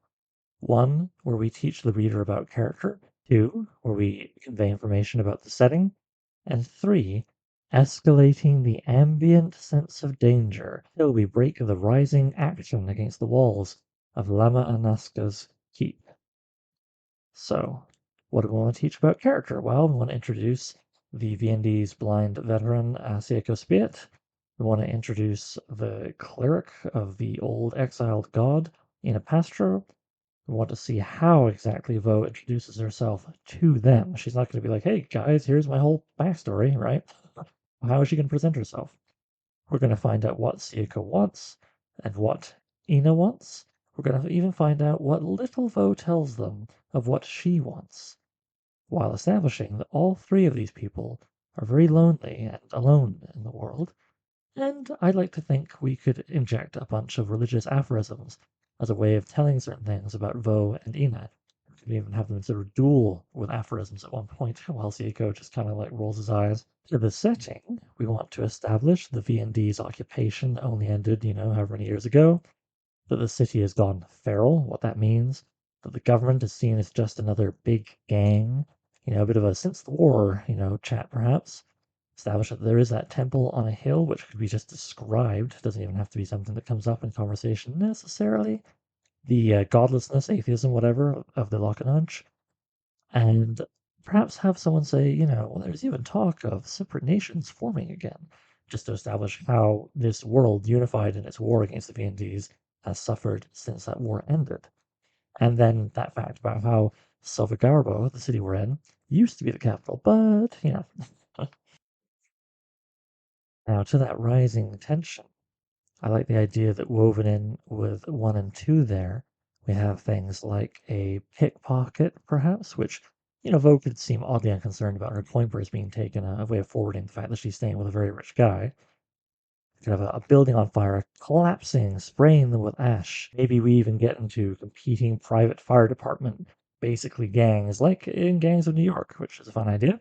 One, where we teach the reader about character. Two, where we convey information about the setting. And three, escalating the ambient sense of danger till we break the rising action against the walls of Lama Anaska's keep. So, what do we want to teach about character? Well, we want to introduce the V&D's blind veteran, Seiko Spiet. We want to introduce the cleric of the old exiled god, Ina Pastro. We want to see how exactly Vo introduces herself to them. She's not going to be like, hey guys, here's my whole backstory, right? How is she going to present herself? We're going to find out what Sieko wants and what Ina wants. We're going to even find out what little Vo tells them of what she wants, while establishing that all three of these people are very lonely and alone in the world. And I'd like to think we could inject a bunch of religious aphorisms as a way of telling certain things about Vo and Ina. We could even have them sort of duel with aphorisms at one point, while Seiko just kind of like rolls his eyes. To the setting, we want to establish the V&D's occupation only ended, however many years ago, that the city has gone feral, what that means, that the government is seen as just another big gang, a bit of a since the war, chat perhaps. Establish that there is that temple on a hill, which could be just described. It doesn't even have to be something that comes up in conversation necessarily. The godlessness, atheism, whatever, of the Locanunch. And perhaps have someone say, well, there's even talk of separate nations forming again, just to establish how this world, unified in its war against the V&Ds, has suffered since that war ended. And then that fact about how Selvagarbo, the city we're in, used to be the capital, but, Now to that rising tension. I like the idea that woven in with 1 and 2 there, we have things like a pickpocket, perhaps, which, Vogue could seem oddly unconcerned about her coin purse being taken, a way of forwarding the fact that she's staying with a very rich guy. You could have a building on fire, collapsing, spraying them with ash. Maybe we even get into competing private fire department, basically gangs, like in Gangs of New York, which is a fun idea.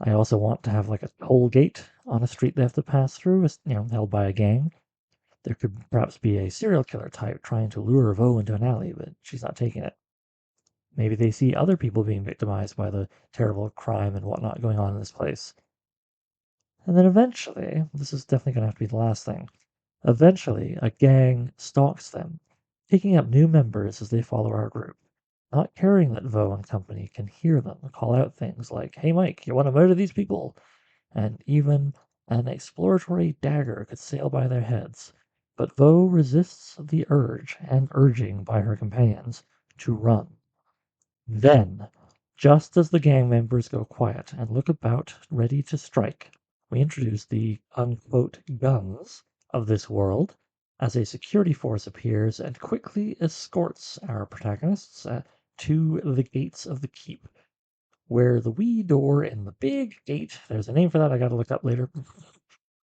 I also want to have like a toll gate on a street they have to pass through, held by a gang. There could perhaps be a serial killer type trying to lure Vo into an alley, but she's not taking it. Maybe they see other people being victimized by the terrible crime and whatnot going on in this place. And then eventually, this is definitely going to have to be the last thing, eventually a gang stalks them, picking up new members as they follow our group, not caring that Vo and company can hear them call out things like, hey Mike, you want to murder these people? And even an exploratory dagger could sail by their heads. But Vo resists the urge and urging by her companions to run. Then, just as the gang members go quiet and look about ready to strike, we introduce the unquote guns of this world as a security force appears and quickly escorts our protagonists to the gates of the keep, where the wee door in the big gate, there's a name for that I gotta look up later,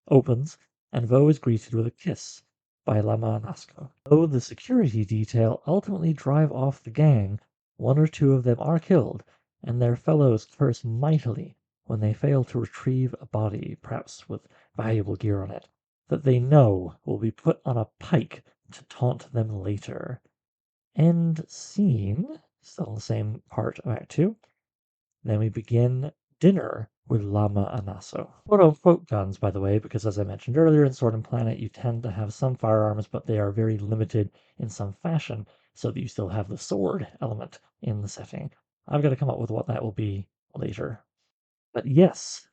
opens, and Vo is greeted with a kiss by Lama Nasco. Though the security detail ultimately drive off the gang, one or two of them are killed, and their fellows curse mightily when they fail to retrieve a body, perhaps with valuable gear on it, that they know will be put on a pike to taunt them later. End scene, still the same part of Act 2. Then we begin dinner with Lama Anaso. Quote unquote guns, by the way, because as I mentioned earlier, in Sword and Planet, you tend to have some firearms, but they are very limited in some fashion, so that you still have the sword element in the setting. I've got to come up with what that will be later. But yes,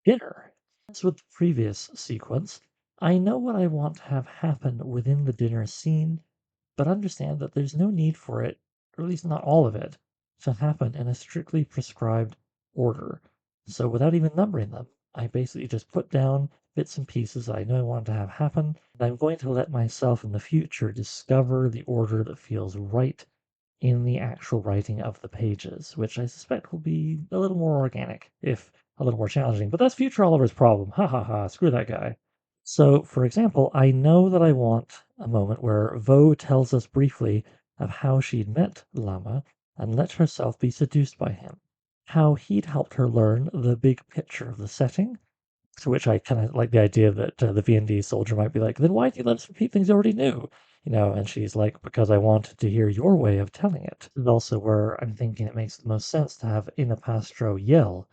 dinner. As with the previous sequence, I know what I want to have happen within the dinner scene, but understand that there's no need for it, or at least not all of it, to happen in a strictly prescribed order. So without even numbering them, I basically just put down bits and pieces that I know I want to have happen, and I'm going to let myself in the future discover the order that feels right in the actual writing of the pages, which I suspect will be a little more organic, if a little more challenging. But that's future Oliver's problem. Ha ha ha, screw that guy. So, for example, I know that I want a moment where Vo tells us briefly of how she'd met Lama and let herself be seduced by him, how he'd helped her learn the big picture of the setting, to which I kind of like the idea that the V&D soldier might be like, then why'd you let us repeat things you already knew? And she's like, because I wanted to hear your way of telling it. This is also where I'm thinking it makes the most sense to have Inapastro yell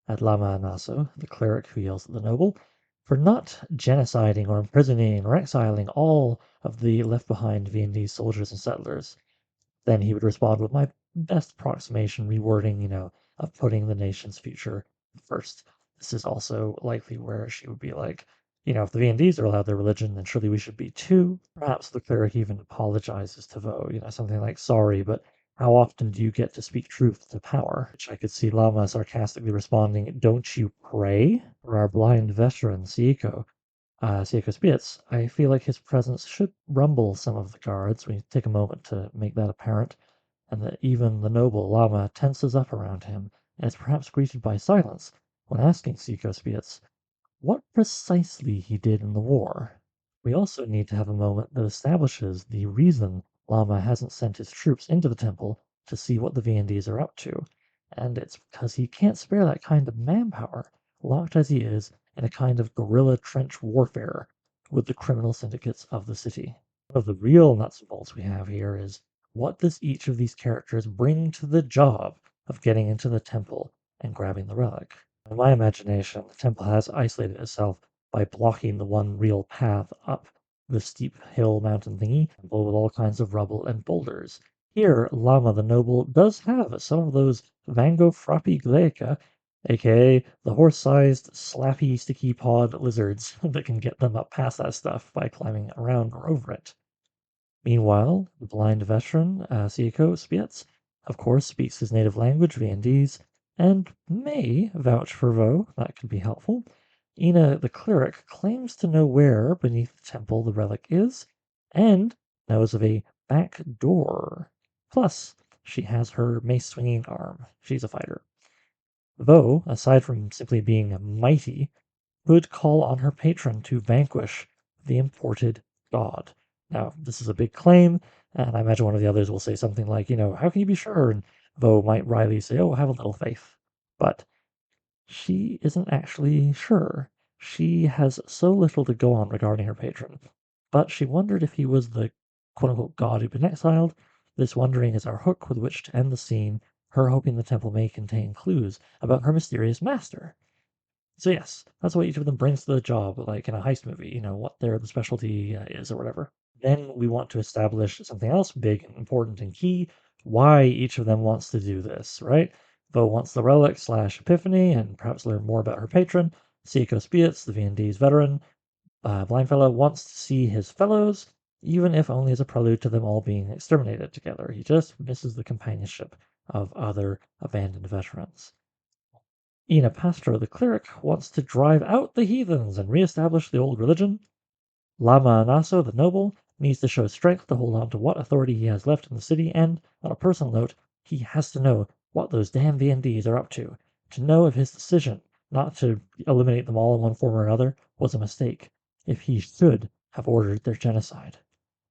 at Lama Anaso, the cleric who yells at the noble, for not genociding or imprisoning or exiling all of the left behind V&D soldiers and settlers. Then he would respond with my best approximation rewording, of putting the nation's future first. This is also likely where she would be like, if the V&Ds are allowed their religion, then surely we should be too. Perhaps the cleric even apologizes to Vo, something like, sorry, but how often do you get to speak truth to power? Which I could see Lama sarcastically responding, don't you pray? For our blind veteran, Seiko Spitz, I feel like his presence should rumble some of the guards. We take a moment to make that apparent, and that even the noble Lama tenses up around him, and is perhaps greeted by silence when asking Seiko Spitz what precisely he did in the war. We also need to have a moment that establishes the reason Lama hasn't sent his troops into the temple to see what the V&Ds are up to, and it's because he can't spare that kind of manpower, locked as he is in a kind of guerrilla trench warfare with the criminal syndicates of the city. One of the real nuts and bolts we have here is what does each of these characters bring to the job of getting into the temple and grabbing the relic? In my imagination, the temple has isolated itself by blocking the one real path up the steep hill mountain thingy, with all kinds of rubble and boulders. Here, Lama the Noble does have some of those Vango Frappi Gleica, aka the horse-sized, slappy, sticky pawed lizards that can get them up past that stuff by climbing around or over it. Meanwhile, the blind veteran, Sieko Spitz, of course, speaks his native language, Viandese, and may vouch for Vo, that could be helpful. Ina, the cleric, claims to know where beneath the temple the relic is, and knows of a back door. Plus, she has her mace swinging arm. She's a fighter. Vo, aside from simply being mighty, could call on her patron to vanquish the imported god. Now, this is a big claim, and I imagine one of the others will say something like, how can you be sure? And Vo might wryly say, oh, have a little faith. But she isn't actually sure. She has so little to go on regarding her patron. But she wondered if he was the quote unquote god who'd been exiled. This wondering is our hook with which to end the scene, her hoping the temple may contain clues about her mysterious master. So yes, that's what each of them brings to the job, like in a heist movie, what their the specialty is or whatever. Then we want to establish something else big and important and key, why each of them wants to do this, right? Vo wants the relic slash epiphany and perhaps learn more about her patron. Seiko Spietz, the V&D's veteran, blind fellow, wants to see his fellows, even if only as a prelude to them all being exterminated together. He just misses the companionship of other abandoned veterans. Ina Pastro, the cleric, wants to drive out the heathens and reestablish the old religion. Lama Anaso, the noble, needs to show strength to hold on to what authority he has left in the city, and, on a personal note, he has to know what those damn V&Ds are up to know if his decision not to eliminate them all in one form or another was a mistake, if he should have ordered their genocide.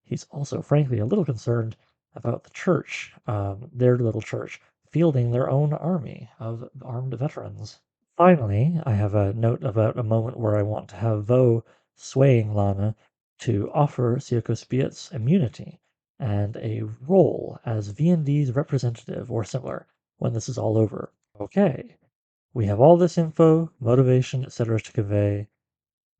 He's also, frankly, a little concerned about the church, their little church, fielding their own army of armed veterans. Finally, I have a note about a moment where I want to have Vo swaying Lana to offer Sioko Spietz immunity and a role as V&D's representative or similar when this is all over. Okay, we have all this info, motivation, etc. to convey.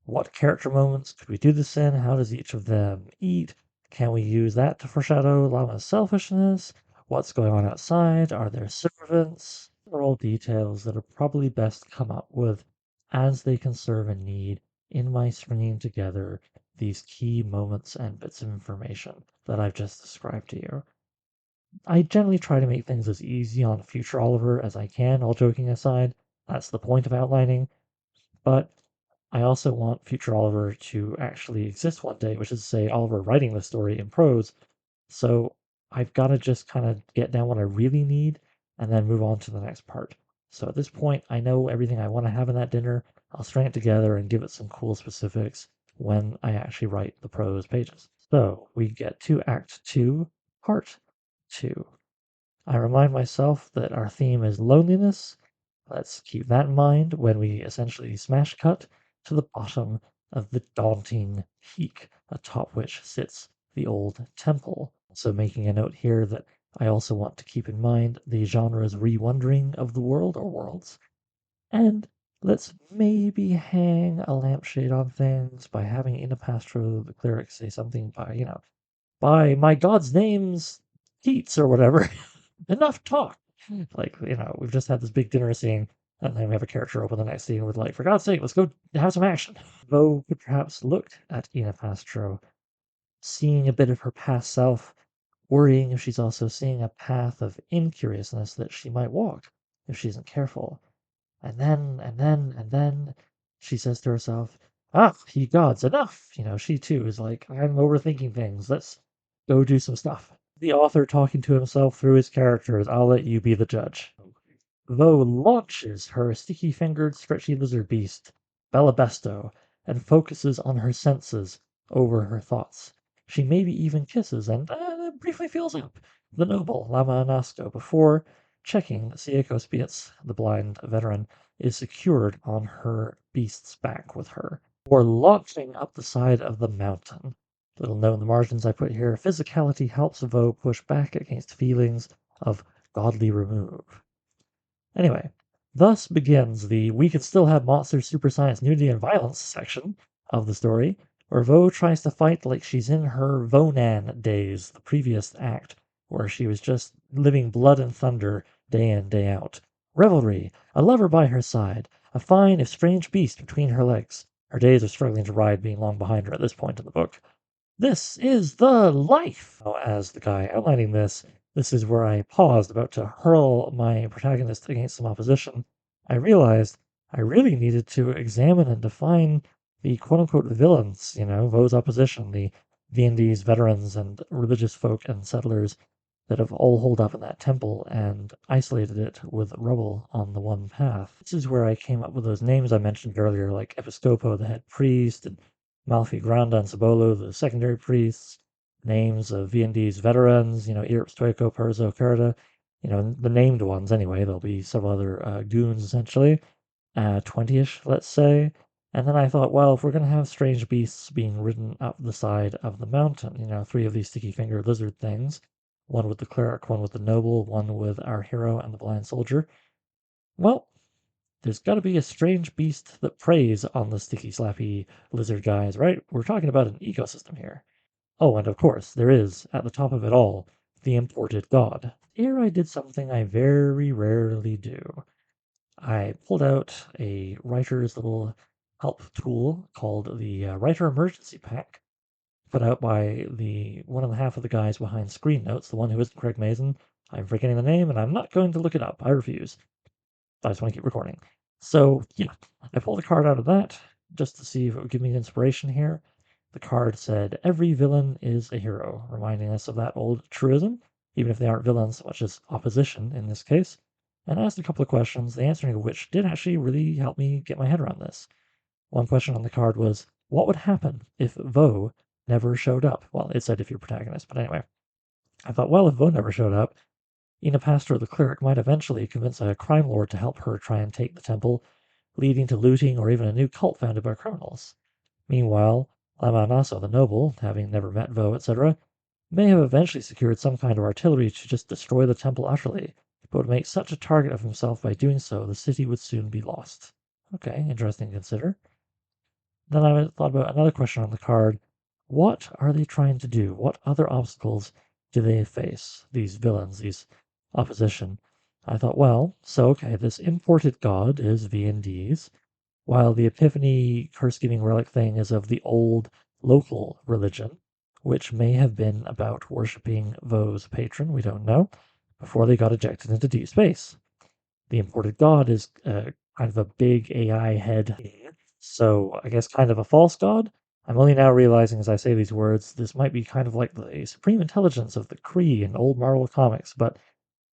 What character moments could we do this in? How does each of them eat? Can we use that to foreshadow Lama's selfishness? What's going on outside? Are there servants? These are all details that are probably best come up with as they can serve a need in my stringing together these key moments and bits of information that I've just described to you. I generally try to make things as easy on future Oliver as I can, all joking aside. That's the point of outlining. But I also want future Oliver to actually exist one day, which is to say Oliver writing the story in prose. So I've got to just kind of get down what I really need and then move on to the next part. So at this point, I know everything I want to have in that dinner. I'll string it together and give it some cool specifics when I actually write the prose pages. So we get to Act 2, Part 2. I remind myself that our theme is loneliness. Let's keep that in mind when we essentially smash cut to the bottom of the daunting peak atop which sits the old temple. So making a note here that I also want to keep in mind the genre's re-wondering of the world or worlds. And let's maybe hang a lampshade on things by having Inapastro, the cleric, say something by my god's name's Keats or whatever. Enough talk. Like, we've just had this big dinner scene, and then we have a character open the next scene with, like, for God's sake, let's go have some action. Vo could perhaps look at Ina Pastro, seeing a bit of her past self, worrying if she's also seeing a path of incuriousness that she might walk if she isn't careful. And then she says to herself, ah, ye gods, enough! She too is like, I'm overthinking things. Let's go do some stuff. The author talking to himself through his characters. I'll let you be the judge. Vo launches her sticky-fingered, stretchy lizard beast, Balabesto, and focuses on her senses over her thoughts. She maybe even kisses and briefly feels up the noble Lama Anasco before checking that Sieko Spietz, the blind veteran, is secured on her beast's back with her, or launching up the side of the mountain. Little note in the margins I put here: physicality helps Vo push back against feelings of godly remove. Anyway, thus begins the "we can still have monsters, super science, nudity, and violence" section of the story, where Vo tries to fight like she's in her Vonan days, the previous act, where she was just living blood and thunder day in, day out. Revelry, a lover by her side, a fine if strange beast between her legs. Her days of struggling to ride being long behind her at this point in the book. This is the life! As the guy outlining this is where I paused, about to hurl my protagonist against some opposition. I realized I really needed to examine and define the quote-unquote villains, Vo's opposition, the V&D's veterans and religious folk and settlers that have all holed up in that temple and isolated it with rubble on the one path. This is where I came up with those names I mentioned earlier, like Episcopo, the head priest, and Malfi Granda and Sabolo, the secondary priests, names of V&D's veterans, Irp, Stoico, Perzo, Curta, the named ones anyway. There'll be several other goons, essentially, 20-ish, let's say. And then I thought, well, if we're going to have strange beasts being ridden up the side of the mountain, 3 of these sticky-fingered lizard things, one with the cleric, one with the noble, one with our hero and the blind soldier, well, there's got to be a strange beast that preys on the sticky, slappy lizard guys, right? We're talking about an ecosystem here. Oh, and of course, there is, at the top of it all, the imported god. Here I did something I very rarely do. I pulled out a writer's little help tool called the Writer Emergency Pack, put out by the one and a half of the guys behind Screen Notes, the one who isn't Craig Mazin. I'm forgetting the name, and I'm not going to look it up. I refuse. I just want to keep recording. So, yeah, I pulled a card out of that just to see if it would give me inspiration here. The card said, every villain is a hero, reminding us of that old truism, even if they aren't villains so much as opposition in this case. And I asked a couple of questions, the answering of which did actually really help me get my head around this. One question on the card was, what would happen if Vo never showed up? Well, it said if you're protagonist, but anyway. I thought, well, if Vo never showed up, Inapastro the cleric might eventually convince a crime lord to help her try and take the temple, leading to looting or even a new cult founded by criminals. Meanwhile, Lamanaso the noble, having never met Vo, etc., may have eventually secured some kind of artillery to just destroy the temple utterly, but would make such a target of himself by doing so the city would soon be lost. Okay, interesting to consider. Then I thought about another question on the card. What are they trying to do? What other obstacles do they face, these villains, these opposition? I thought, well, so okay, this imported god is V&D's, while the Epiphany curse-giving relic thing is of the old local religion, which may have been about worshipping Vo's patron, we don't know, before they got ejected into deep space. The imported god is kind of a big AI head, so I guess kind of a false god. I'm only now realizing as I say these words, this might be kind of like the supreme intelligence of the Kree in old Marvel comics, but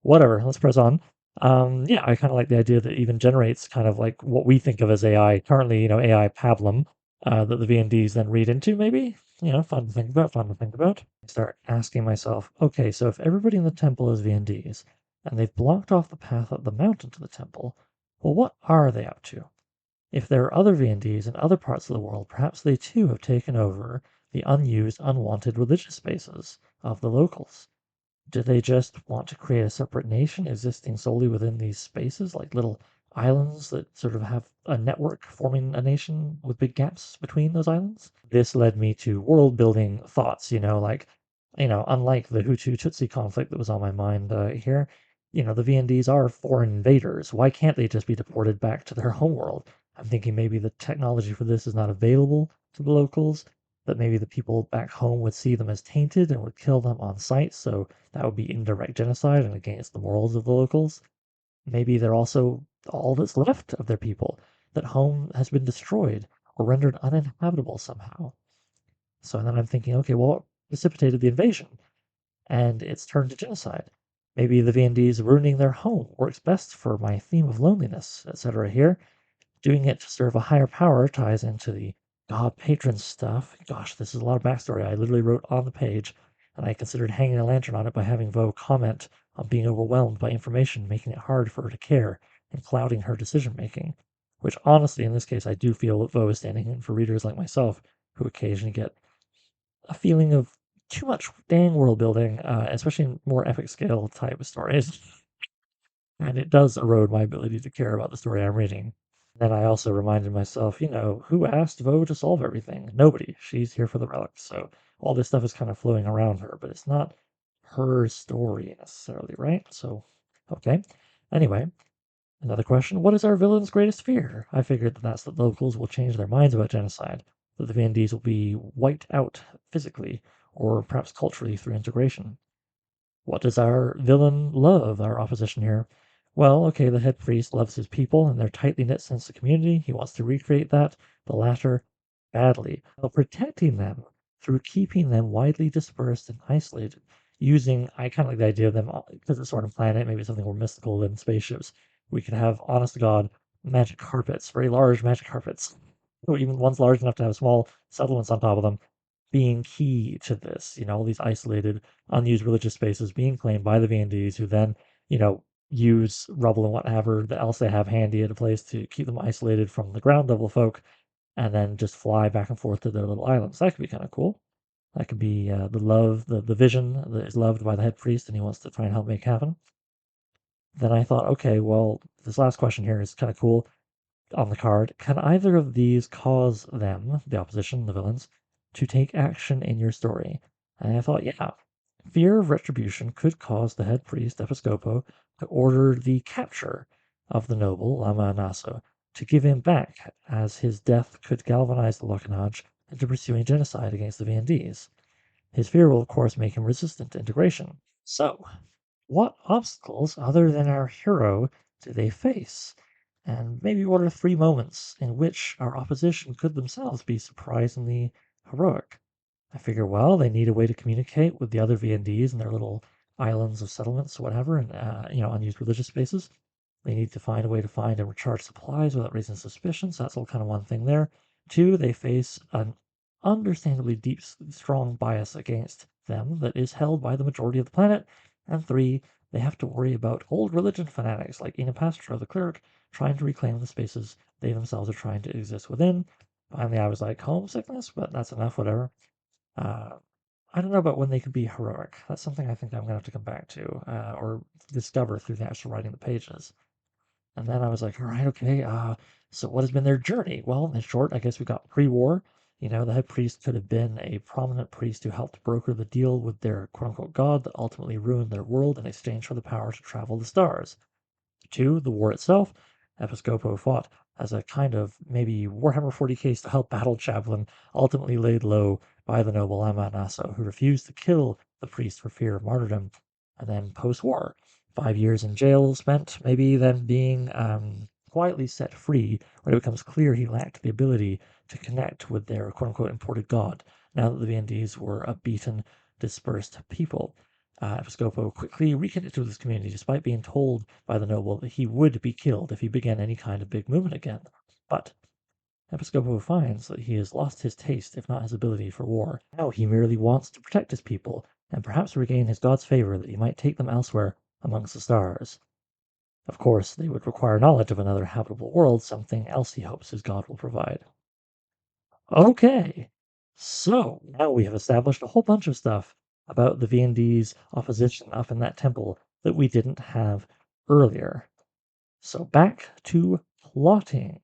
whatever, let's press on. Yeah, I kind of like the idea that it even generates kind of like what we think of as AI currently, AI pablum, that the VNDs then read into, maybe? Fun to think about, fun to think about. I start asking myself, okay, so if everybody in the temple is VNDs, and they've blocked off the path up the mountain to the temple, well, what are they up to? If there are other VNDs in other parts of the world, perhaps they too have taken over the unused, unwanted religious spaces of the locals. Do they just want to create a separate nation existing solely within these spaces, like little islands that sort of have a network forming a nation with big gaps between those islands? This led me to world building thoughts, unlike the Hutu Tutsi conflict that was on my mind here, the VNDs are foreign invaders. Why can't they just be deported back to their homeworld? I'm thinking maybe the technology for this is not available to the locals, that maybe the people back home would see them as tainted and would kill them on sight, so that would be indirect genocide and against the morals of the locals. Maybe they're also all that's left of their people, that home has been destroyed or rendered uninhabitable somehow. So then I'm thinking, okay, well, what precipitated the invasion? And it's turned to genocide. Maybe the VNDs ruining their home works best for my theme of loneliness, etc. here. Doing it to serve a higher power ties into the god patron stuff. Gosh, this is a lot of backstory I literally wrote on the page, and I considered hanging a lantern on it by having Vo comment on being overwhelmed by information, making it hard for her to care and clouding her decision making. Which, honestly, in this case, I do feel that Vo is standing in for readers like myself who occasionally get a feeling of too much dang world building, especially in more epic scale type of stories. And it does erode my ability to care about the story I'm reading. Then I also reminded myself, who asked Vo to solve everything? Nobody. She's here for the relics. So all this stuff is kind of flowing around her, but it's not her story necessarily, right? So, okay. Anyway, another question. What is our villain's greatest fear? I figured that that's that locals will change their minds about genocide, that the VNDs will be wiped out physically or perhaps culturally through integration. What does our villain love, our opposition here? Well, okay, the head priest loves his people and their tightly knit sense of community. He wants to recreate that, the latter badly, while protecting them through keeping them widely dispersed and isolated. Using, I kind of like the idea of them, because it's sort of planet, maybe something more mystical than spaceships. We could have, honest to God, magic carpets, very large magic carpets, or even ones large enough to have small settlements on top of them being key to this. All these isolated, unused religious spaces being claimed by the VNDs, who then, use rubble and whatever else they have handy at a place to keep them isolated from the ground level folk, and then just fly back and forth to their little islands. That could be kind of cool. That could be the vision that is loved by the head priest, and he wants to try and help make happen. Then I thought, okay, well, this last question here is kind of cool on the card. Can either of these cause them, the opposition, the villains, to take action in your story? And I thought, yeah, fear of retribution could cause the head priest, Episcopo, to order the capture of the noble, Lama Naso, to give him back, as his death could galvanize the Locanage into pursuing genocide against the VNDs. His fear will, of course, make him resistant to integration. So, what obstacles other than our hero do they face? And maybe what are three moments in which our opposition could themselves be surprisingly heroic? I figure, well, they need a way to communicate with the other VNDs and their little islands of settlements, or whatever, and unused religious spaces. They need to find a way to find and recharge supplies without raising suspicion. So that's all kind of one thing there. Two, they face an understandably deep, strong bias against them that is held by the majority of the planet. And three, they have to worry about old religion fanatics like Inapastra, the cleric, trying to reclaim the spaces they themselves are trying to exist within. Finally, I was like, homesickness, but that's enough, whatever. Uh, I don't know about when they can be heroic. That's something I think I'm going to have to come back to or discover through the actual writing the pages. And then I was like, all right, okay. So what has been their journey? Well, in short, I guess we got pre-war. The head priest could have been a prominent priest who helped broker the deal with their quote unquote god that ultimately ruined their world in exchange for the power to travel the stars. Two, the war itself. Episcopo fought as a kind of maybe Warhammer 40k style battle chaplain, ultimately laid low by the noble Amanaso, who refused to kill the priest for fear of martyrdom. And then post war, 5 years in jail spent, maybe then being quietly set free when it becomes clear he lacked the ability to connect with their quote unquote imported god, now that the VNDs were a beaten, dispersed people. Episcopo quickly reconnected with his community despite being told by the noble that he would be killed if he began any kind of big movement again. But Episcopo finds that he has lost his taste, if not his ability, for war. Now he merely wants to protect his people, and perhaps regain his god's favor that he might take them elsewhere amongst the stars. Of course, they would require knowledge of another habitable world, something else he hopes his god will provide. Okay, so now we have established a whole bunch of stuff about the V&D's opposition up in that temple that we didn't have earlier. So back to plotting.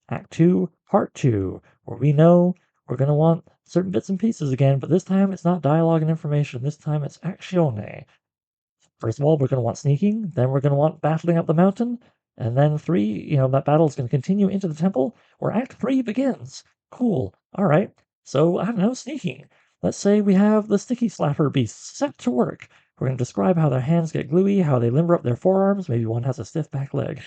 Act 2, Part 2, where we know we're going to want certain bits and pieces again, but this time it's not dialogue and information. This time it's azione. First of all, we're going to want sneaking, then we're going to want battling up the mountain, and then 3, that battle is going to continue into the temple, where Act 3 begins. Cool. All right. So, I don't know, sneaking. Let's say we have the sticky slapper beasts set to work. We're going to describe how their hands get gluey, how they limber up their forearms, maybe one has a stiff back leg.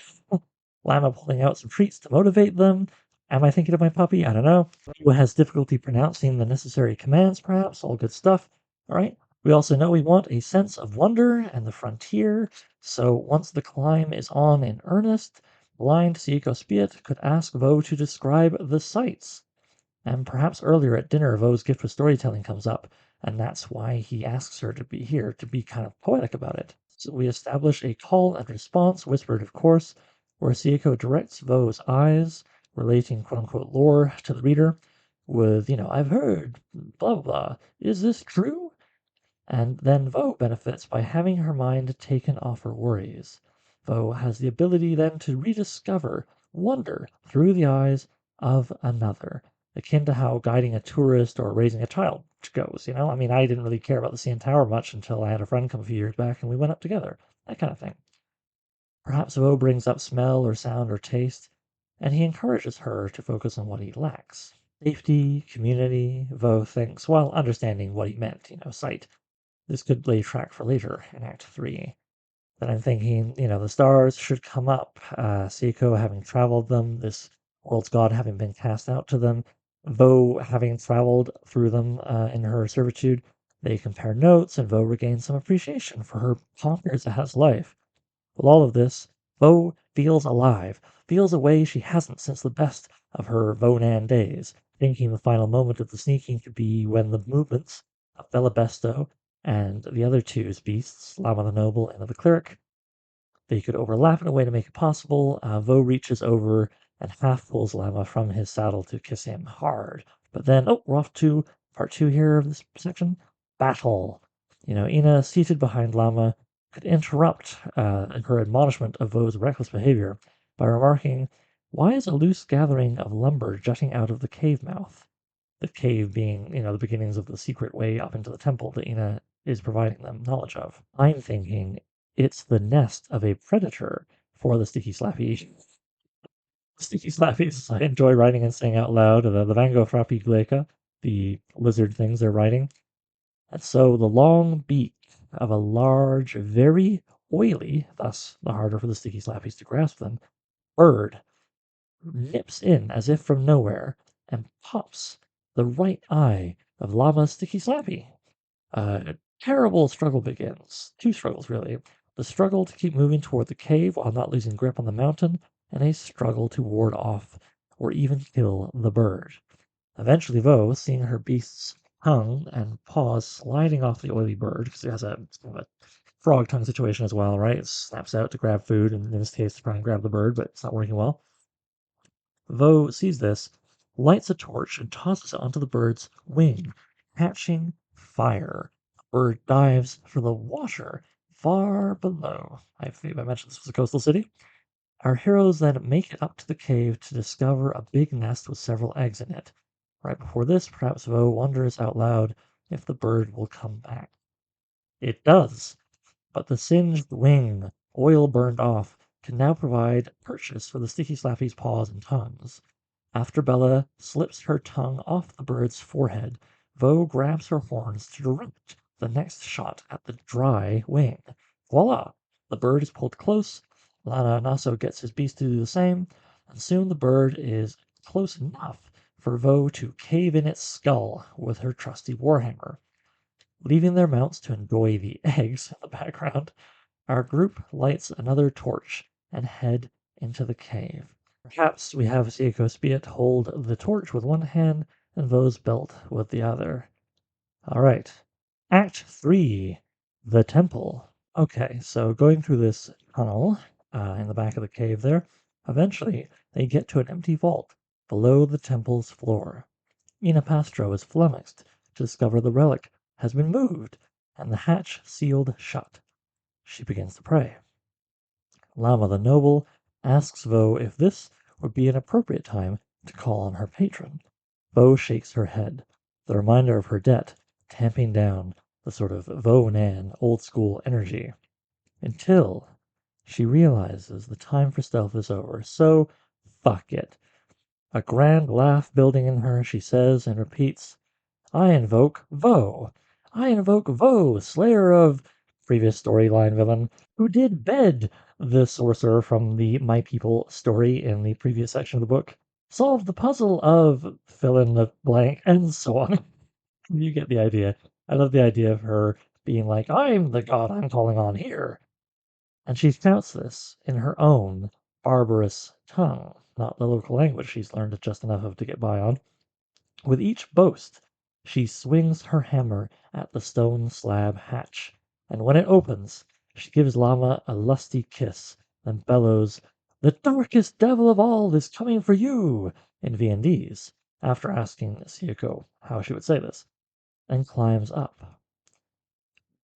Llama pulling out some treats to motivate them. Am I thinking of my puppy? I don't know. Who has difficulty pronouncing the necessary commands, perhaps? All good stuff. All right. We also know we want a sense of wonder and the frontier. So once the climb is on in earnest, blind Sieko Spiet could ask Vo to describe the sights. And perhaps earlier at dinner, Vo's gift of storytelling comes up, and that's why he asks her to be here, to be kind of poetic about it. So we establish a call and response, whispered of course, where Sieko directs Vo's eyes, relating quote unquote lore to the reader, with, I've heard, blah blah blah. Is this true? And then Vo benefits by having her mind taken off her worries. Vo has the ability then to rediscover wonder through the eyes of another, akin to how guiding a tourist or raising a child goes. I mean, I didn't really care about the CN Tower much until I had a friend come a few years back and we went up together. That kind of thing. Perhaps Vo brings up smell or sound or taste, and he encourages her to focus on what he lacks. Safety, community, Vo thinks, while understanding what he meant, sight. This could lay track for later in Act 3. Then I'm thinking, the stars should come up. Seiko having traveled them, this world's god having been cast out to them, Vo having traveled through them in her servitude. They compare notes, and Vo regains some appreciation for her ponders as life. With all of this, Vo feels alive, feels a way she hasn't since the best of her Vonan days, thinking the final moment of the sneaking could be when the movements of Belabesto and the other two's beasts, Lama the Noble and the Cleric, they could overlap in a way to make it possible. Vo reaches over and half pulls Lama from his saddle to kiss him hard. But then, we're off to part 2 here of this section. Battle. Ina, seated behind Lama, could interrupt her admonishment of Vo's reckless behavior by remarking, "Why is a loose gathering of lumber jutting out of the cave mouth?" The cave being, the beginnings of the secret way up into the temple that Ina is providing them knowledge of. I'm thinking it's the nest of a predator for the Sticky Slappy. Sticky Slappies I enjoy writing and saying out loud, the Vango Frappi Gleika, the lizard things they're writing. And so the long beak of a large, very oily, thus the harder for the Sticky Slappies to grasp them, bird nips in as if from nowhere and pops the right eye of Lama Sticky Slappy. A terrible struggle begins. Two struggles, really. The struggle to keep moving toward the cave while not losing grip on the mountain, and a struggle to ward off or even kill the bird. Eventually, Vo, seeing her beast's tongue and paws sliding off the oily bird, because it has a frog tongue situation as well, right? It snaps out to grab food, and in this case, to try and grab the bird, but it's not working well. Vo sees this, lights a torch, and tosses it onto the bird's wing, catching fire. The bird dives for the water far below. I think I mentioned this was a coastal city. Our heroes then make it up to the cave to discover a big nest with several eggs in it. Right before this, perhaps Vo wonders out loud if the bird will come back. It does, but the singed wing, oil burned off, can now provide purchase for the Sticky Slappy's paws and tongues. After Bella slips her tongue off the bird's forehead, Vo grabs her horns to direct the next shot at the dry wing. Voila! The bird is pulled close. Lana Naso gets his beast to do the same, and soon the bird is close enough for Vo to cave in its skull with her trusty warhammer. Leaving their mounts to enjoy the eggs in the background, our group lights another torch and head into the cave. Perhaps we have Seiko Spiet hold the torch with one hand and Vo's belt with the other. All right. Act 3, The Temple. Okay, so going through this tunnel in the back of the cave there, eventually they get to an empty vault below the temple's floor. Ina Pastro is flummoxed to discover the relic has been moved and the hatch sealed shut. She begins to pray. Lama the Noble asks Vo if this would be an appropriate time to call on her patron. Vo shakes her head, the reminder of her debt tamping down the sort of Vo Nan old school energy, until she realizes the time for stealth is over. So, fuck it. A grand laugh building in her, she says and repeats, I invoke Vo. I invoke Vo, slayer of previous storyline villain, who did bed the sorcerer from the My People story in the previous section of the book, solved the puzzle of fill in the blank, and so on. You get the idea. I love the idea of her being like, I'm the god I'm calling on here. And she shouts this in her own barbarous tongue, not the local language she's learned just enough of to get by on. With each boast, she swings her hammer at the stone slab hatch, and when it opens, she gives Lama a lusty kiss, then bellows, The darkest devil of all is coming for you, in Viennese, after asking Siako how she would say this, and climbs up.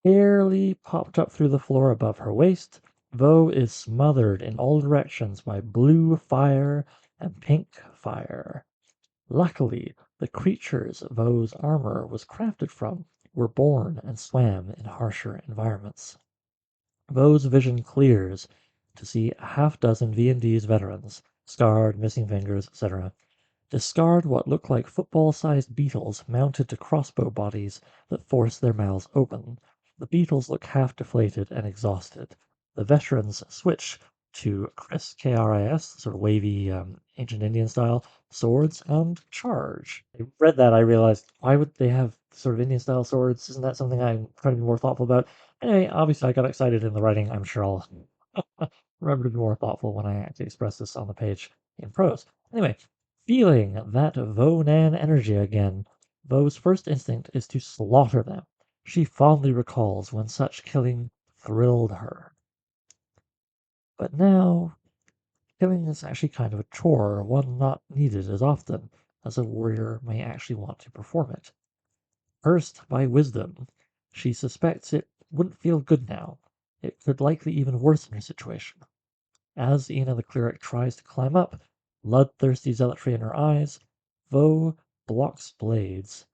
Barely popped up through the floor above her waist, Vo is smothered in all directions by blue fire and pink fire. Luckily, the creatures Vo's armor was crafted from were born and swam in harsher environments. Vo's vision clears to see a half dozen V&D's veterans, scarred, missing fingers, etc., discard what look like football-sized beetles mounted to crossbow bodies that force their mouths open. The beetles look half deflated and exhausted. The veterans switch to Chris, K-R-I-S, sort of wavy ancient Indian style, swords, and charge. I read that, I realized, why would they have sort of Indian style swords? Isn't that something I'm trying to be more thoughtful about? Anyway, obviously I got excited in the writing. I'm sure I'll remember to be more thoughtful when I actually express this on the page in prose. Anyway, feeling that Vonan energy again, Vo's first instinct is to slaughter them. She fondly recalls when such killing thrilled her. But now, killing is actually kind of a chore, one not needed as often as a warrior may actually want to perform it. Cursed by wisdom, she suspects it wouldn't feel good now. It could likely even worsen her situation. As Ina the cleric tries to climb up, bloodthirsty zealotry in her eyes, Vo blocks blades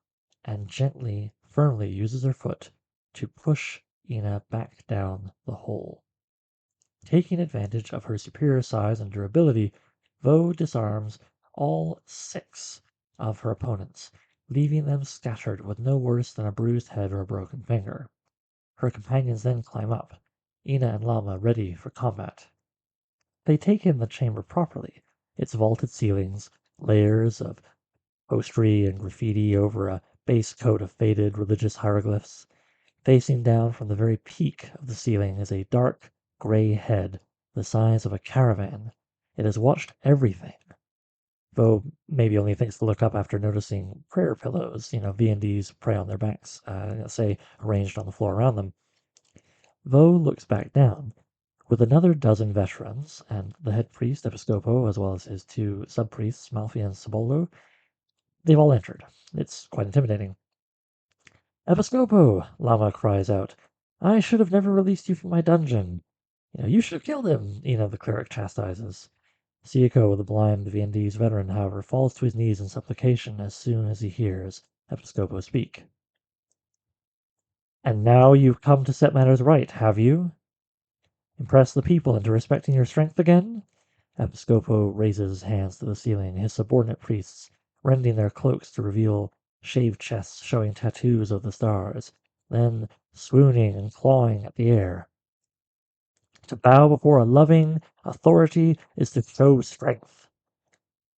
and gently, firmly uses her foot to push Ina back down the hole. Taking advantage of her superior size and durability, Vo disarms all 6 of her opponents, leaving them scattered with no worse than a bruised head or a broken finger. Her companions then climb up, Ina and Lama ready for combat. They take in the chamber properly, its vaulted ceilings, layers of postery and graffiti over a base coat of faded religious hieroglyphs. Facing down from the very peak of the ceiling is a dark, gray head the size of a caravan. It has watched everything. Vo maybe only thinks to look up after noticing prayer pillows, V&Ds pray on their backs, say, arranged on the floor around them. Vo looks back down. With another dozen veterans and the head priest, Episcopo, as well as his 2 sub-priests, Malfi and Cibolo, they've all entered. It's quite intimidating. Episcopo, Lama cries out. I should have never released you from my dungeon. You should have killed him, the cleric chastises. Siako, the blind Viennese veteran, however, falls to his knees in supplication as soon as he hears Episcopo speak. And now you've come to set matters right, have you? Impress the people into respecting your strength again? Episcopo raises his hands to the ceiling, his subordinate priests rending their cloaks to reveal shaved chests showing tattoos of the stars, then swooning and clawing at the air. To bow before a loving authority is to show strength.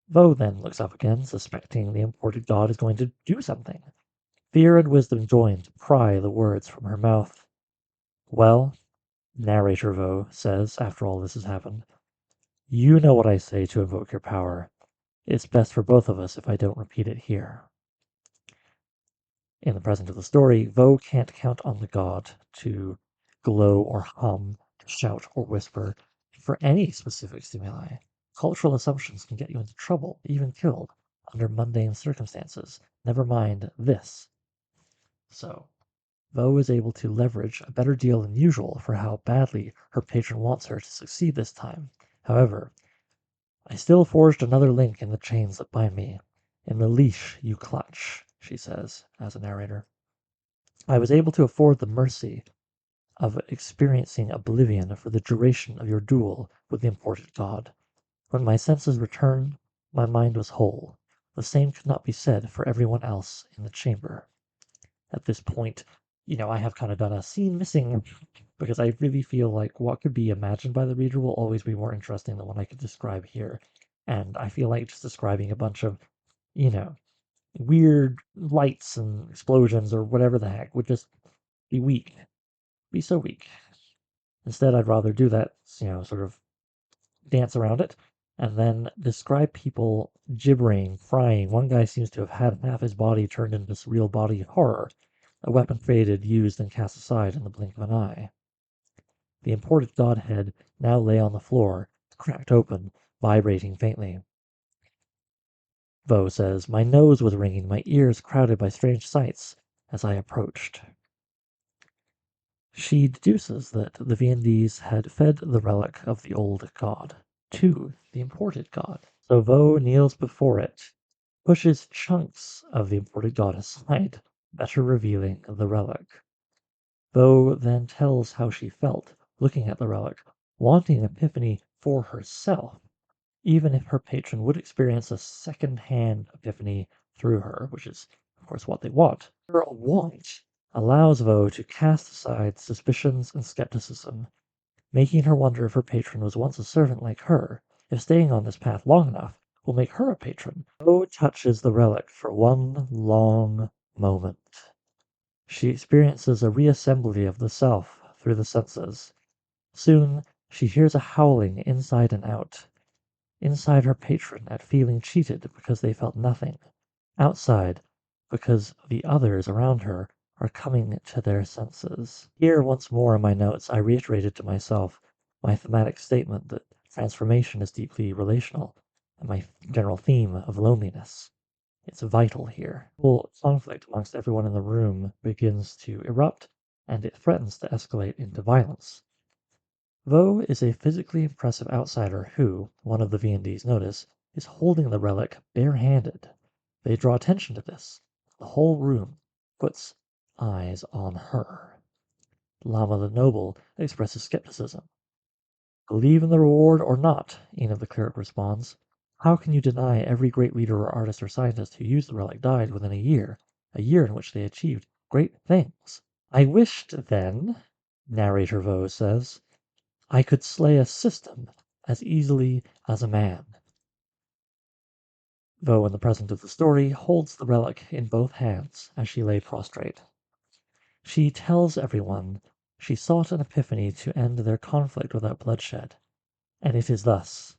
Vo then looks up again, suspecting the imported god is going to do something. Fear and wisdom join to pry the words from her mouth. Well, narrator Vo says after all this has happened, You know what I say to invoke your power. It's best for both of us if I don't repeat it here. In the present of the story, Vo can't count on the god to glow or hum, to shout or whisper for any specific stimuli. Cultural assumptions can get you into trouble, even killed, under mundane circumstances. Never mind this. So, Vo is able to leverage a better deal than usual for how badly her patron wants her to succeed this time. However, I still forged another link in the chains that bind me. In the leash you clutch, she says, as a narrator. I was able to afford the mercy of experiencing oblivion for the duration of your duel with the imported god. When my senses returned, my mind was whole. The same could not be said for everyone else in the chamber. At this point, I have kind of done a scene missing because I really feel like what could be imagined by the reader will always be more interesting than what I could describe here. And I feel like just describing a bunch of, you know, weird lights and explosions or whatever the heck would just be weak. Be so weak. Instead, I'd rather do that, sort of dance around it and then describe people gibbering, crying. One guy seems to have had half his body turned into this real body horror, a weapon created, used, and cast aside in the blink of an eye. The imported godhead now lay on the floor, cracked open, vibrating faintly. Vo says, my nose was ringing, my ears crowded by strange sights as I approached. She deduces that the Viennese had fed the relic of the old god to the imported god. So Vo kneels before it, pushes chunks of the imported god aside, better revealing the relic. Vo then tells how she felt looking at the relic, wanting an epiphany for herself, even if her patron would experience a second-hand epiphany through her, which is, of course, what they want. Her want allows Vo to cast aside suspicions and skepticism, making her wonder if her patron was once a servant like her, if staying on this path long enough will make her a patron. Vo touches the relic for one long moment. She experiences a reassembly of the self through the senses. Soon she hears a howling inside and out. Inside her patron at feeling cheated because they felt nothing. Outside because the others around her are coming to their senses. Here once more in my notes I reiterated to myself my thematic statement that transformation is deeply relational, and my general theme of loneliness. It's vital here. Well, conflict amongst everyone in the room begins to erupt, and it threatens to escalate into violence. Vo is a physically impressive outsider who, one of the V&Ds notice, is holding the relic barehanded. They draw attention to this. The whole room puts eyes on her. Lama the Noble expresses skepticism. Believe in the reward or not, Enid the cleric responds. How can you deny every great leader or artist or scientist who used the relic died within a year in which they achieved great things? I wished then, narrator Vo says, I could slay a system as easily as a man. Vo, in the present of the story, holds the relic in both hands as she lay prostrate. She tells everyone she sought an epiphany to end their conflict without bloodshed, and it is thus.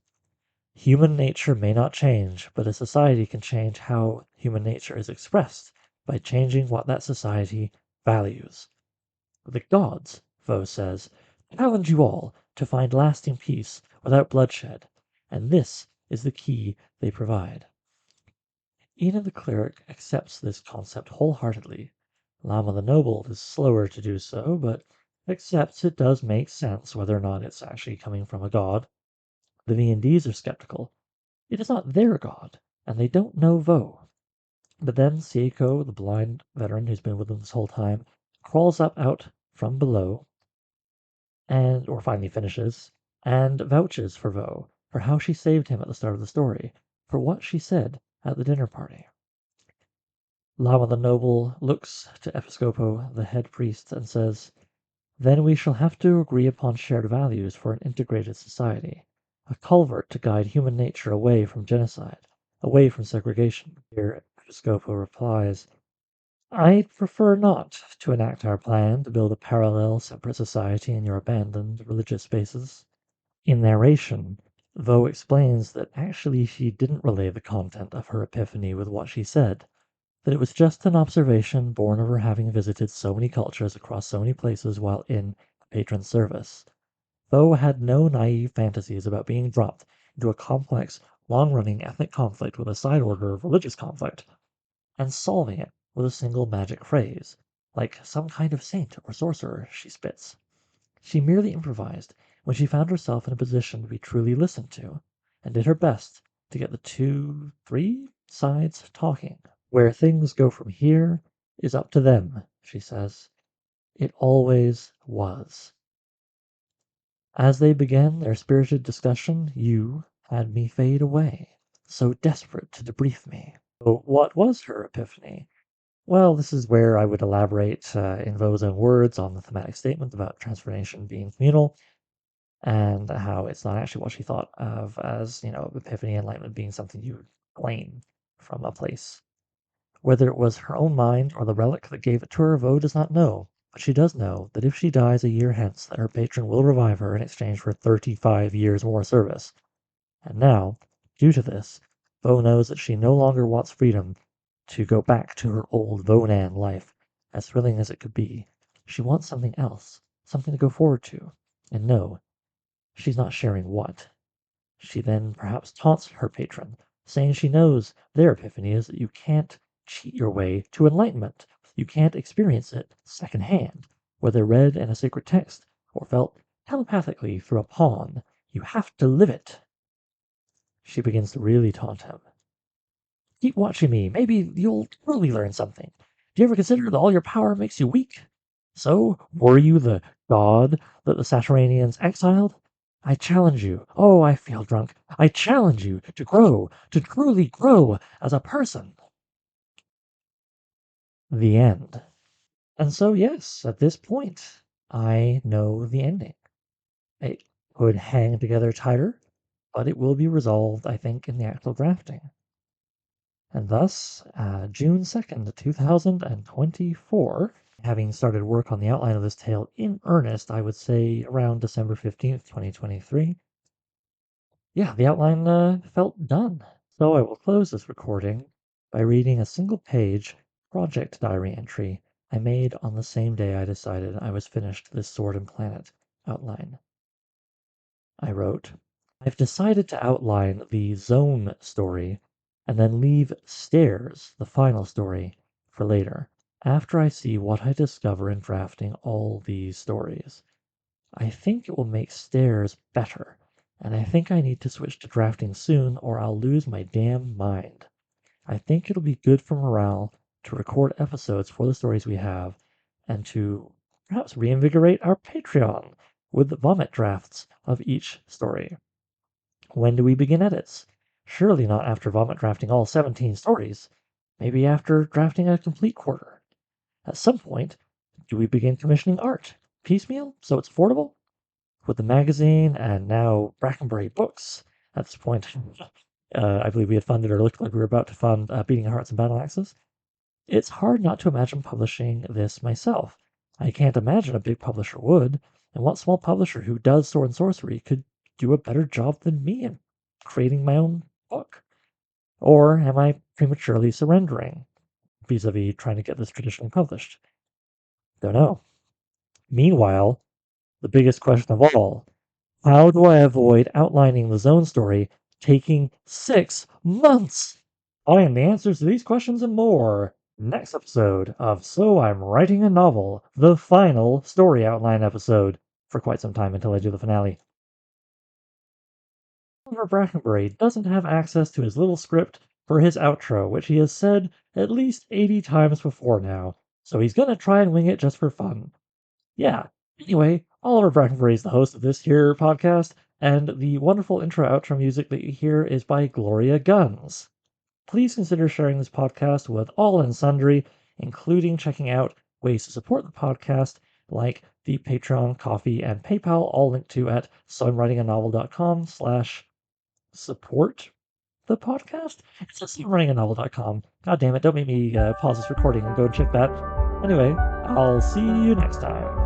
Human nature may not change, but a society can change how human nature is expressed by changing what that society values. The gods, Vo says, challenge you all to find lasting peace without bloodshed, and this is the key they provide. Enid the cleric accepts this concept wholeheartedly. Lama the noble is slower to do so, but accepts it does make sense whether or not it's actually coming from a god. The V&Ds are skeptical. It is not their god, and they don't know Vo. But then Seiko, the blind veteran who's been with them this whole time, crawls up out from below or finally finishes, and vouches for Vo, for how she saved him at the start of the story, for what she said at the dinner party. Lama the Noble looks to Episcopo, the head priest, and says, then we shall have to agree upon shared values for an integrated society, a culvert to guide human nature away from genocide, away from segregation. Here Episcopo replies, I prefer not to enact our plan to build a parallel separate society in your abandoned religious spaces. In narration, Vo explains that actually she didn't relay the content of her epiphany with what she said, that it was just an observation born of her having visited so many cultures across so many places while in the patron service. Vo had no naive fantasies about being dropped into a complex, long-running ethnic conflict with a side order of religious conflict, and solving it with a single magic phrase, like some kind of saint or sorcerer she spits. She merely improvised when she found herself in a position to be truly listened to, and did her best to get the two, three sides talking. Where things go from here is up to them, she says. It always was. As they began their spirited discussion, you had me fade away, so desperate to debrief me. So what was her epiphany? Well, this is where I would elaborate in Vo's own words on the thematic statement about transformation being communal, and how it's not actually what she thought of as, epiphany, enlightenment being something you claim from a place. Whether it was her own mind or the relic that gave it to her, Vo does not know, but she does know that if she dies a year hence, that her patron will revive her in exchange for 35 years more service. And now, due to this, Vo knows that she no longer wants freedom to go back to her old Vonan life, as thrilling as it could be. She wants something else, something to go forward to. And no, she's not sharing what. She then perhaps taunts her patron, saying she knows their epiphany is that you can't cheat your way to enlightenment. You can't experience it secondhand, whether read in a sacred text or felt telepathically through a pawn. You have to live it. She begins to really taunt him. Keep watching me. Maybe you'll really learn something. Do you ever consider that all your power makes you weak? So, were you the god that the Saturnians exiled? I challenge you. Oh, I feel drunk. I challenge you to grow, to truly grow as a person. The end. And so, yes, at this point, I know the ending. It could hang together tighter, but it will be resolved, I think, in the actual drafting. And thus, June 2nd, 2024, having started work on the outline of this tale in earnest, I would say around December 15th, 2023. Yeah, the outline felt done. So I will close this recording by reading a single page project diary entry I made on the same day I decided I was finished this Sword and Planet outline. I wrote, I've decided to outline the zone story and then leave stairs, the final story, for later, after I see what I discover in drafting all these stories. I think it will make stairs better, and I think I need to switch to drafting soon or I'll lose my damn mind. I think it'll be good for morale to record episodes for the stories we have and to perhaps reinvigorate our Patreon with the vomit drafts of each story. When do we begin edits? Surely not after vomit drafting all 17 stories. Maybe after drafting a complete quarter. At some point, do we begin commissioning art? Piecemeal, so it's affordable? With the magazine and now Brackenbury Books, at this point, I believe we had funded or looked like we were about to fund Beating Hearts and Battle Axes. It's hard not to imagine publishing this myself. I can't imagine a big publisher would, and what small publisher who does sword and sorcery could do a better job than me in creating my own book? Or am I prematurely surrendering vis-a-vis trying to get this traditionally published? Don't know. Meanwhile, the biggest question of all, how do I avoid outlining the zone story taking 6 months? Find the answers to these questions and more next episode of So I'm Writing a Novel, the final story outline episode, for quite some time until I do the finale. Oliver Brackenbury doesn't have access to his little script for his outro, which he has said at least 80 times before now, so he's gonna try and wing it just for fun. Yeah. Anyway, Oliver Brackenbury is the host of this here podcast, and the wonderful intro outro music that you hear is by Gloria Guns. Please consider sharing this podcast with all and sundry, including checking out ways to support the podcast, like the Patreon, Coffee, and PayPal, all linked to at soimwritinganovel.com/support the podcast. It's just soimwritinganovel.com. God damn it, don't make me pause this recording and go and check that. Anyway, I'll see you next time.